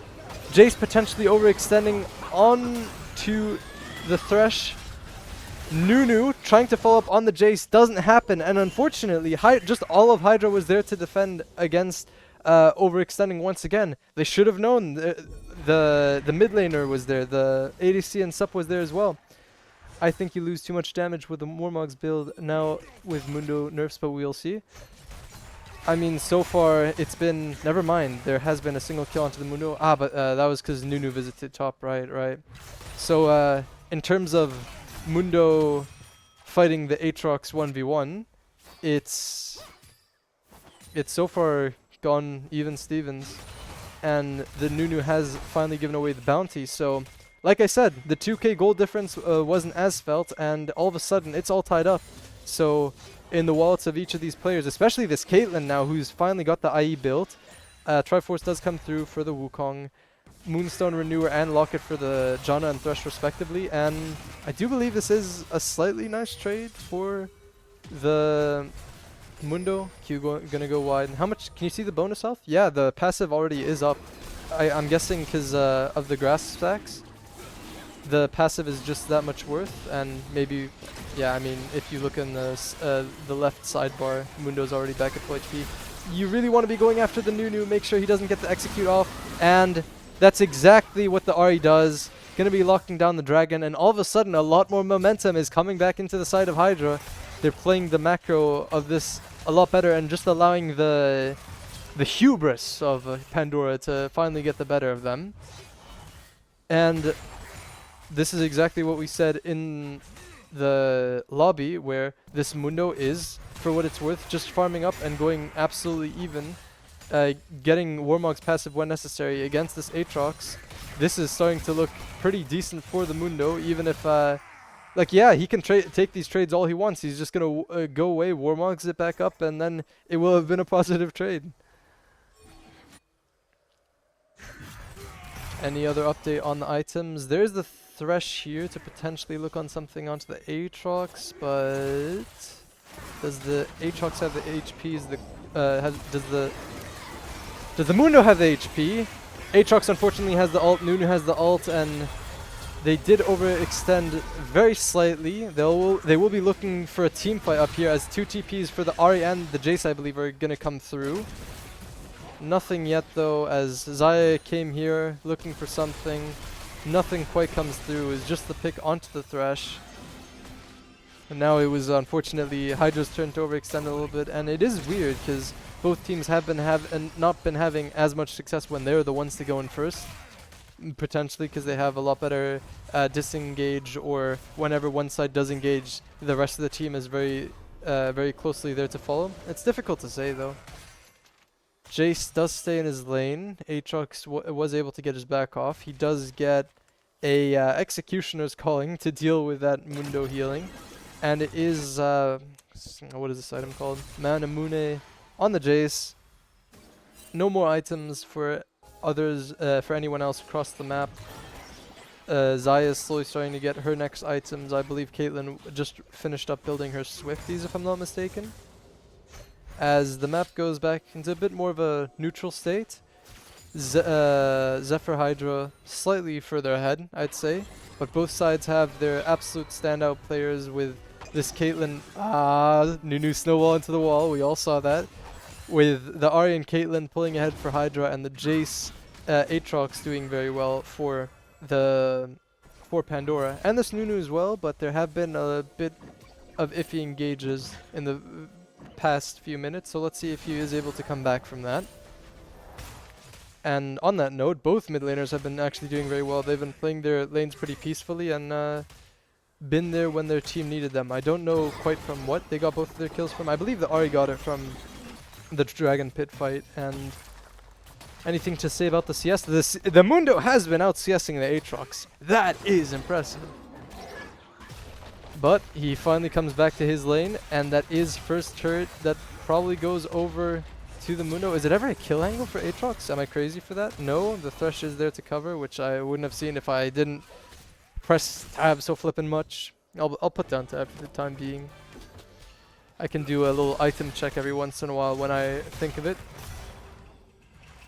A: Jace potentially overextending on to the Thresh. Nunu trying to follow up on the Jace doesn't happen, and unfortunately just all of Hydra was there to defend against overextending once again. They should have known. The mid laner was there, the ADC and Sup was there as well. I think you lose too much damage with the Mormog's build now with Mundo nerfs, but we'll see. I mean, so far it's been, never mind, there has been a single kill onto the Mundo. But that was because Nunu visited top, right. So in terms of Mundo fighting the Aatrox 1v1, it's so far gone even Stevens, and the Nunu has finally given away the bounty. So like I said, the 2k gold difference wasn't as felt, and all of a sudden it's all tied up. So in the wallets of each of these players, especially this Caitlyn now, who's finally got the IE built, Triforce does come through for the Wukong, Moonstone Renewer and Locket for the Janna and Thresh respectively, and I do believe this is a slightly nice trade for the Mundo. Q gonna go wide. How much can you see the bonus health? Yeah, the passive already is up. I'm guessing because of the grass stacks. The passive is just that much worth, and maybe, yeah, I mean, if you look in the left sidebar, Mundo's already back at full HP. You really want to be going after the Nunu, make sure he doesn't get the execute off, and that's exactly what the Ahri does. Gonna be locking down the dragon, and all of a sudden a lot more momentum is coming back into the side of Hydra. They're playing the macro of this a lot better, and just allowing the hubris of Pandora to finally get the better of them. And this is exactly what we said in the lobby, where this Mundo is, for what it's worth, just farming up and going absolutely even, getting Warmog's passive when necessary against this Aatrox. This is starting to look pretty decent for the Mundo, even if, like, yeah, he can take these trades all he wants. He's just going to go away, Warmog's it back up, and then it will have been a positive trade. Any other update on the items? There's the Thresh here to potentially look on something onto the Aatrox, but does the Aatrox have the HPs? Does the Mundo have the HP? Aatrox unfortunately has the ult, Nunu has the ult, and they did overextend very slightly. They will be looking for a team fight up here, as 2 TPs for the Ahri and the Jace, I believe, are gonna come through. Nothing yet though, as Xayah came here looking for something. Nothing quite comes through. It's just the pick onto the Thresh. And now it was unfortunately Hydra's turn to overextend a little bit, and it is weird because both teams have not been having as much success when they're the ones to go in first. Potentially because they have a lot better disengage, or whenever one side does engage, the rest of the team is very closely there to follow. It's difficult to say though. Jace does stay in his lane. Aatrox was able to get his back off. He does get a Executioner's Calling to deal with that Mundo healing. And it is, what is this item called? Manamune on the Jace. no more items for others, for anyone else across the map. Xayah is slowly starting to get her next items. I believe Caitlyn just finished up building her Swifties, if I'm not mistaken. As the map goes back into a bit more of a neutral state, Zephyr Hydra slightly further ahead, I'd say. But both sides have their absolute standout players with this Caitlyn, Nunu snowball into the wall, we all saw that. With the Ahri and Caitlyn pulling ahead for Hydra and the Jace, Aatrox doing very well for Pandora. And this Nunu as well, but there have been a bit of iffy engages in the past few minutes, so let's see if he is able to come back from that. And on that note, both mid laners have been actually doing very well. They've been playing their lanes pretty peacefully and been there when their team needed them. I don't know quite from what they got both of their kills from. I believe the Ahri got it from the Dragon Pit fight. And anything to say about the CS? The Mundo has been out CSing the Aatrox. That is impressive. But he finally comes back to his lane, and that is first turret that probably goes over to the Mundo. Is it ever a kill angle for Aatrox? Am I crazy for that? No, the Thresh is there to cover, which I wouldn't have seen if I didn't press tab so flippin' much. I'll put down tab for the time being. I can do a little item check every once in a while when I think of it.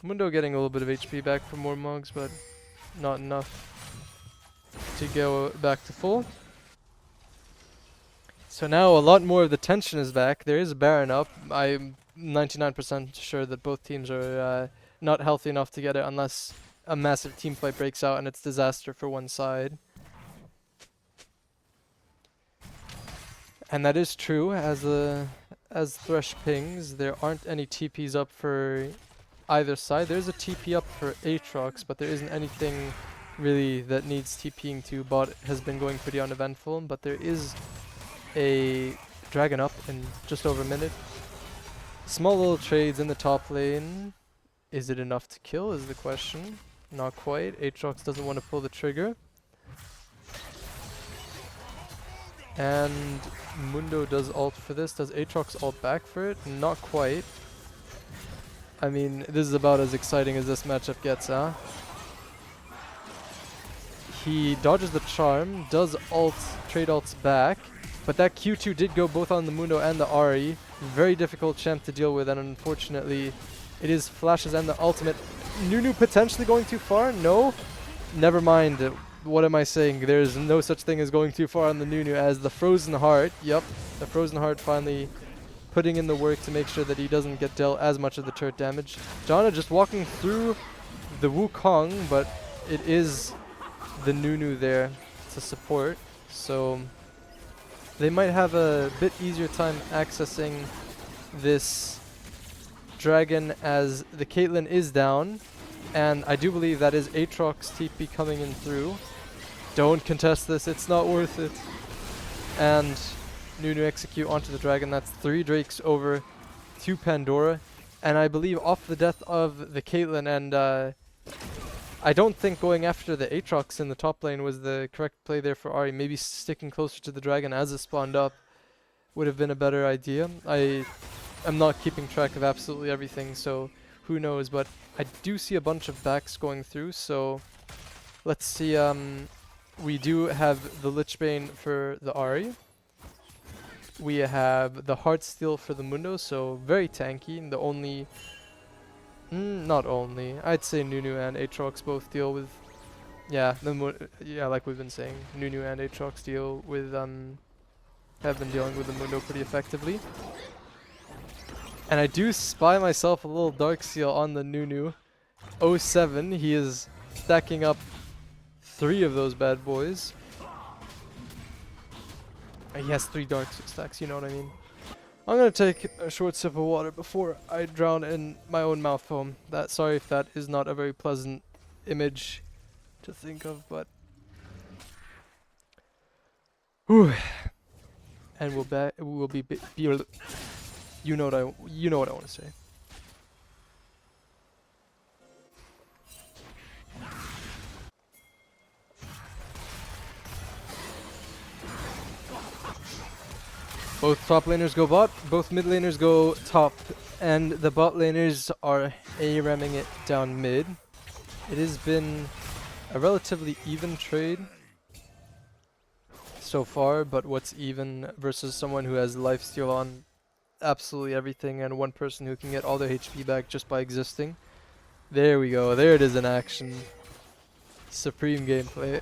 A: Mundo getting a little bit of HP back from more mugs, but not enough to go back to full. So now a lot more of the tension is back. There is a Baron up. I'm 99% sure that both teams are not healthy enough to get it unless a massive team fight breaks out and it's disaster for one side. And that is true. As Thresh pings, there aren't any TPs up for either side. There's a TP up for Aatrox, but there isn't anything really that needs TPing to. Bot has been going pretty uneventful, but there is a dragon up in just over a minute. Small little trades in the top lane. Is it enough to kill is the question. Not quite. Aatrox doesn't want to pull the trigger. And Mundo does ult for this. Does Aatrox ult back for it? Not quite. I mean, this is about as exciting as this matchup gets, huh? He dodges the charm, does ult, trade ults back. But that Q2 did go both on the Mundo and the Ahri. Very difficult champ to deal with, and unfortunately, it is flashes and the ultimate. Nunu potentially going too far? No? Never mind. What am I saying? There's no such thing as going too far on the Nunu as the Frozen Heart. Yup, the Frozen Heart finally putting in the work to make sure that he doesn't get dealt as much of the turret damage. Janna just walking through the Wukong, but it is the Nunu there to support. So they might have a bit easier time accessing this dragon as the Caitlyn is down. And I do believe that is Aatrox TP coming in through. Don't contest this, it's not worth it. And Nunu execute onto the dragon. That's 3 Drakes over to Pandora. And I believe off the death of the Caitlyn, and I don't think going after the Aatrox in the top lane was the correct play there for Ahri. Maybe sticking closer to the dragon as it spawned up would have been a better idea. I am not keeping track of absolutely everything, so who knows, but I do see a bunch of backs going through, so let's see. We do have the Lichbane for the Ahri. We have the Heartsteel for the Mundo, so very tanky. And the only, not only, I'd say Nunu and Aatrox both deal with, yeah, like we've been saying, Nunu and Aatrox deal with, have been dealing with the Mundo pretty effectively. And I do spy myself a little Darksteel on the Nunu. 07, he is stacking up 3 of those bad boys. He has 3 dark stacks, you know what I mean. I'm gonna take a short sip of water before I drown in my own mouth foam. Sorry if that is not a very pleasant image to think of, but whew. And we'll be you know what I want to say. Both top laners go bot, both mid laners go top. and the bot laners are ARAMing it down mid. It has been a relatively even trade so far, but what's even versus someone who has lifesteal on absolutely everything and one person who can get all their HP back just by existing. There we go, there it is in action. Supreme gameplay.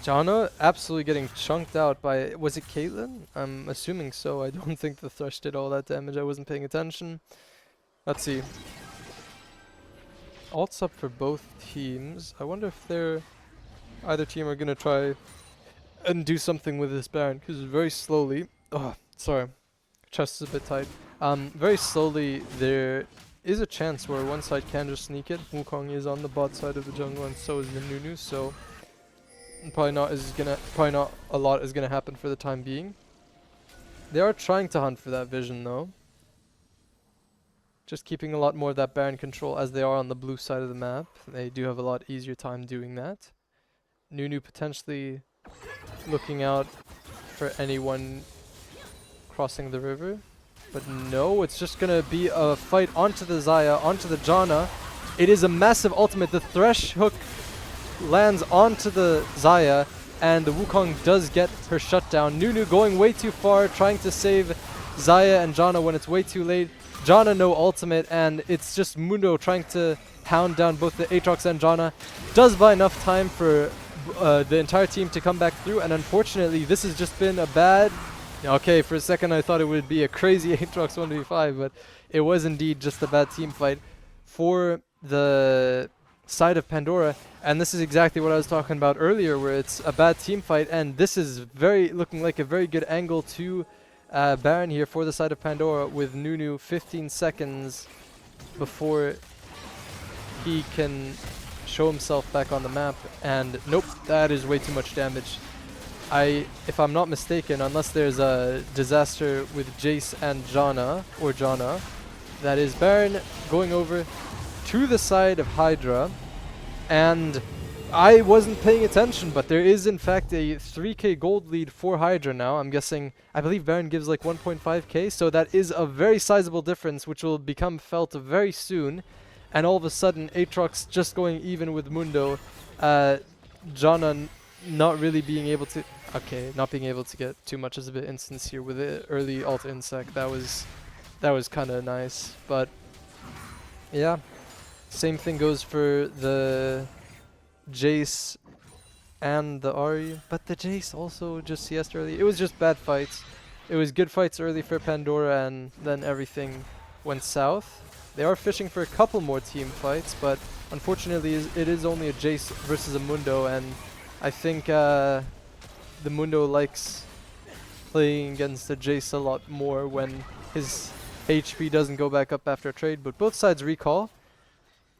A: Janna absolutely getting chunked out by, was it Caitlyn? I'm assuming so. I don't think the Thresh did all that damage. I wasn't paying attention. Let's see. Ults up for both teams. I wonder if either team are gonna try and do something with this Baron, because very slowly, oh sorry, chest is a bit tight. Very slowly there is a chance where one side can just sneak it. Wukong is on the bot side of the jungle and so is the Nunu, so probably not a lot is gonna happen for the time being. They are trying to hunt for that vision though. Just keeping a lot more of that Baron control as they are on the blue side of the map. They do have a lot easier time doing that. Nunu potentially looking out for anyone crossing the river. But no, it's just gonna be a fight onto the Xayah, onto the Janna. It is a massive ultimate. The Thresh hook lands onto the Xayah, and the Wukong does get her shutdown. Nunu going way too far, trying to save Xayah and Janna when it's way too late. Janna no ultimate, and it's just Mundo trying to pound down both the Aatrox and Janna. Does buy enough time for the entire team to come back through, and unfortunately this has just been a bad... Okay, for a second I thought it would be a crazy Aatrox 1v5, but it was indeed just a bad team fight for the side of Pandora, and this is exactly what I was talking about earlier, where it's a bad team fight, and this is looking like a very good angle to Baron here for the side of Pandora, with Nunu 15 seconds before he can show himself back on the map, and nope, that is way too much damage. If I'm not mistaken, unless there's a disaster with Jace and Janna, that is Baron going over to the side of Hydra, and I wasn't paying attention, but there is in fact a 3k gold lead for Hydra now. I'm guessing, I believe Baron gives like 1.5k, so that is a very sizable difference which will become felt very soon. And all of a sudden Aatrox just going even with Mundo, Janna not really being able to, not being able to get too much as a bit instance here with the early ult insect. That was kind of nice, but yeah, same thing goes for the Jace and the Ahri, but the Jace also just CS'd early. It was just bad fights. It was good fights early for Pandora, and then everything went south. They are fishing for a couple more team fights, but unfortunately it is only a Jace versus a Mundo, and I think the Mundo likes playing against the Jace a lot more when his HP doesn't go back up after a trade, but both sides recall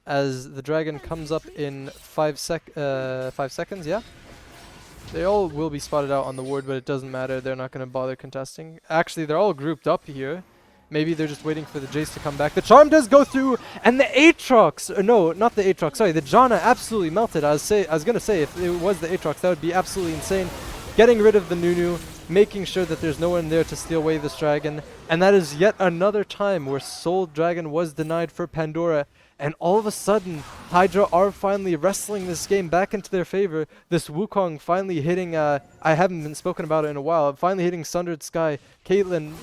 A: as the dragon comes up in 5 seconds, yeah? They all will be spotted out on the ward, but it doesn't matter. They're not going to bother contesting. Actually, they're all grouped up here. Maybe they're just waiting for the Jace to come back. The charm does go through, and the Aatrox, no, not the Aatrox, sorry, the Janna absolutely melted. I was going to say, if it was the Aatrox, that would be absolutely insane. Getting rid of the Nunu, making sure that there's no one there to steal away this dragon. And that is yet another time where Soul Dragon was denied for Pandora. And all of a sudden, Hydra are finally wrestling this game back into their favor. This Wukong finally hitting, I haven't been spoken about it in a while, finally hitting Sundered Sky. Caitlyn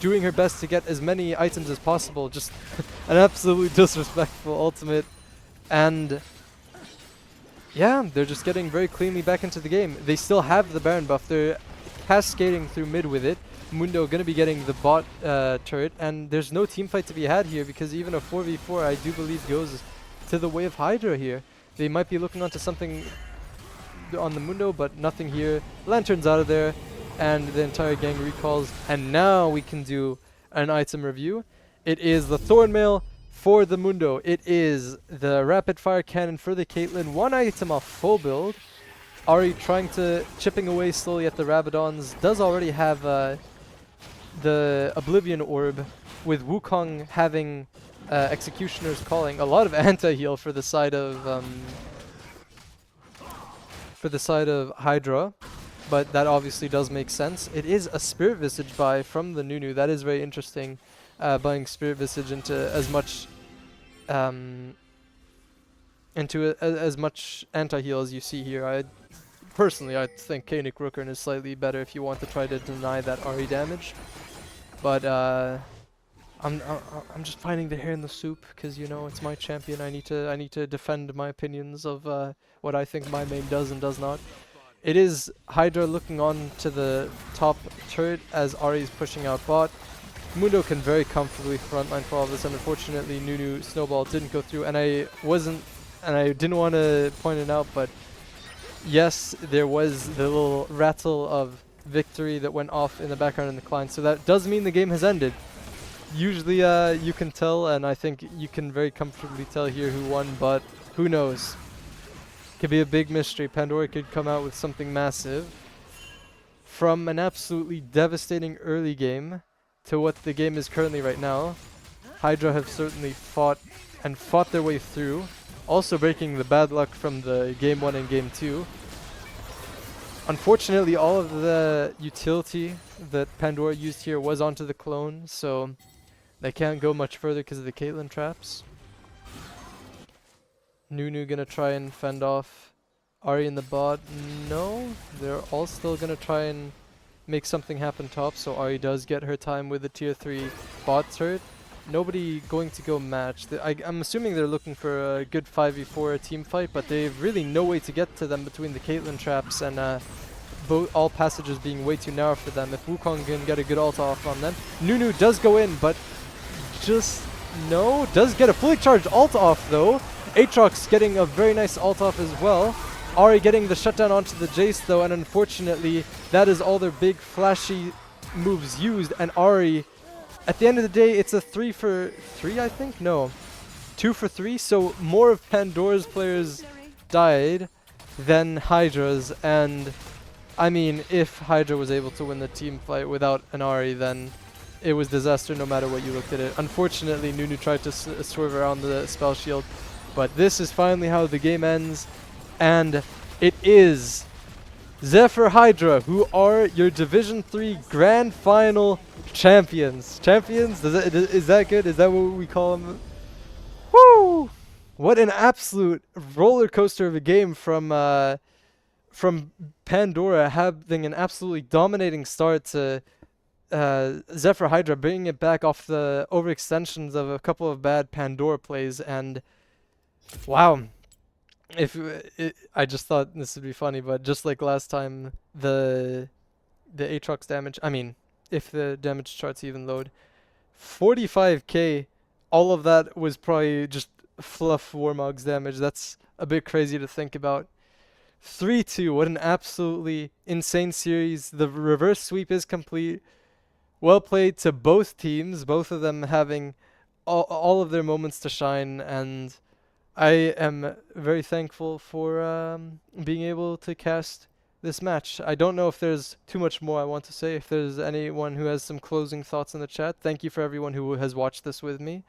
A: doing her best to get as many items as possible. Just an absolutely disrespectful ultimate. And yeah, they're just getting very cleanly back into the game. They still have the Baron buff. They're cascading through mid with it. Mundo going to be getting the bot turret, and there's no team fight to be had here, because even a 4v4 I do believe goes to the way of Hydra here. They might be looking onto something on the Mundo, but nothing here. Lantern's out of there, and the entire gang recalls, and now we can do an item review. It is the Thornmail for the Mundo. It is the Rapid Fire Cannon for the Caitlyn. One item off full build. Ahri trying to chipping away slowly at the Rabadons. Does already have the Oblivion Orb, with Wukong having Executioner's Calling. A lot of anti-heal for the side of Hydra. but that obviously does make sense. It is a Spirit Visage buy from the Nunu. That is very interesting, buying Spirit Visage into as much um, as much anti-heal as you see here. Personally, I think Koenig Rookern is slightly better if you want to try to deny that RE damage. But I'm just finding the hair in the soup because you know it's my champion. I need to defend my opinions of what I think my main does and does not. It is Hydra looking on to the top turret as Ari is pushing out bot. Mundo can very comfortably frontline for all this, and unfortunately Nunu Snowball didn't go through, and I didn't want to point it out, but yes, there was the little rattle of victory that went off in the background in the client, so that does mean the game has ended. Usually you can tell, and I think you can very comfortably tell here who won, but who knows. Could be a big mystery. Pandora could come out with something massive. From an absolutely devastating early game to what the game is currently right now, Hydra have certainly fought their way through, also breaking the bad luck from the game 1 and game 2. Unfortunately, all of the utility that Pandora used here was onto the clone, so they can't go much further because of the Caitlyn traps. Nunu gonna try and fend off Ari in the bot. No, they're all still gonna try and make something happen top, so Ari does get her time with the tier 3 bot turret. Nobody going to go match. I'm assuming they're looking for a good 5v4 team fight, but they have really no way to get to them between the Caitlyn traps and all passages being way too narrow for them. If Wukong can get a good ult off on them. Nunu does go in, but just no. Does get a fully charged ult off though. Aatrox getting a very nice ult off as well. Ari getting the shutdown onto the Jace though, and unfortunately that is all their big flashy moves used, and Ari, at the end of the day, it's a 3 for 3 I think? No. 2 for 3, so more of Pandora's players died than Hydra's, and I mean, if Hydra was able to win the team fight without an Ari, then it was disaster no matter what you looked at it. Unfortunately, Nunu tried to swerve around the spell shield, but this is finally how the game ends, and it is Zephyr Hydra, who are your Division 3 Grand Final champions. Champions? Is that good? Is that what we call them? Woo! What an absolute roller coaster of a game from Pandora, having an absolutely dominating start to Zephyr Hydra bringing it back off the overextensions of a couple of bad Pandora plays, and wow. I just thought this would be funny, but just like last time, the Aatrox damage, I mean, if the damage charts even load, 45k, all of that was probably just fluff Warmog's damage. That's a bit crazy to think about. 3-2, what an absolutely insane series. The reverse sweep is complete. Well played to both teams, both of them having all of their moments to shine, and I am very thankful for being able to cast this match. I don't know if there's too much more I want to say. If there's anyone who has some closing thoughts in the chat, thank you for everyone who has watched this with me.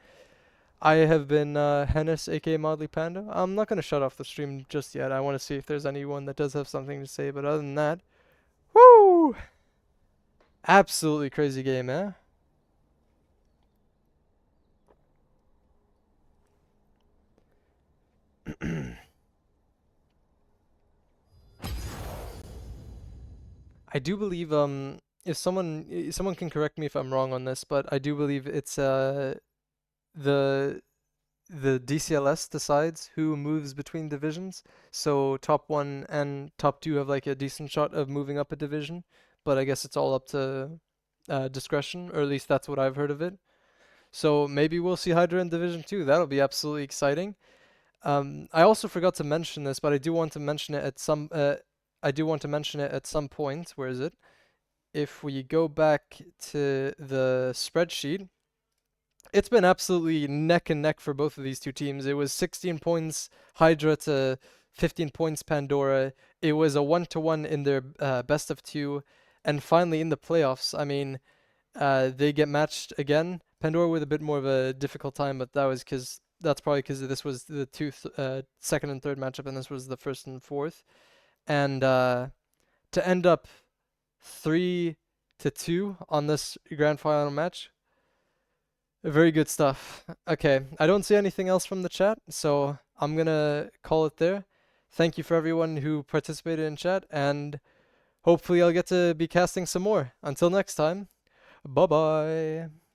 A: I have been Hennis, aka Modly Panda. I'm not going to shut off the stream just yet. I want to see if there's anyone that does have something to say, but other than that, woo! Absolutely crazy game, eh? I do believe if someone can correct me if I'm wrong on this, but I do believe it's the DCLS decides who moves between divisions. So top 1 and top 2 have like a decent shot of moving up a division, but I guess it's all up to discretion, or at least that's what I've heard of it. So maybe we'll see Hydra in Division 2. That'll be absolutely exciting. I also forgot to mention this, but I do want to mention it at some point. Where is it? If we go back to the spreadsheet, it's been absolutely neck and neck for both of these two teams. It was 16 points Hydra to 15 points Pandora. It was a 1-to-1 in their best of 2, and finally in the playoffs, I mean, they get matched again. Pandora with a bit more of a difficult time, but that's probably because this was the second and third matchup, and this was the first and fourth. And to end up 3-2 on this grand final match. Very good stuff. Okay, I don't see anything else from the chat, so I'm gonna call it there. Thank you for everyone who participated in chat, and hopefully I'll get to be casting some more. Until next time, bye bye.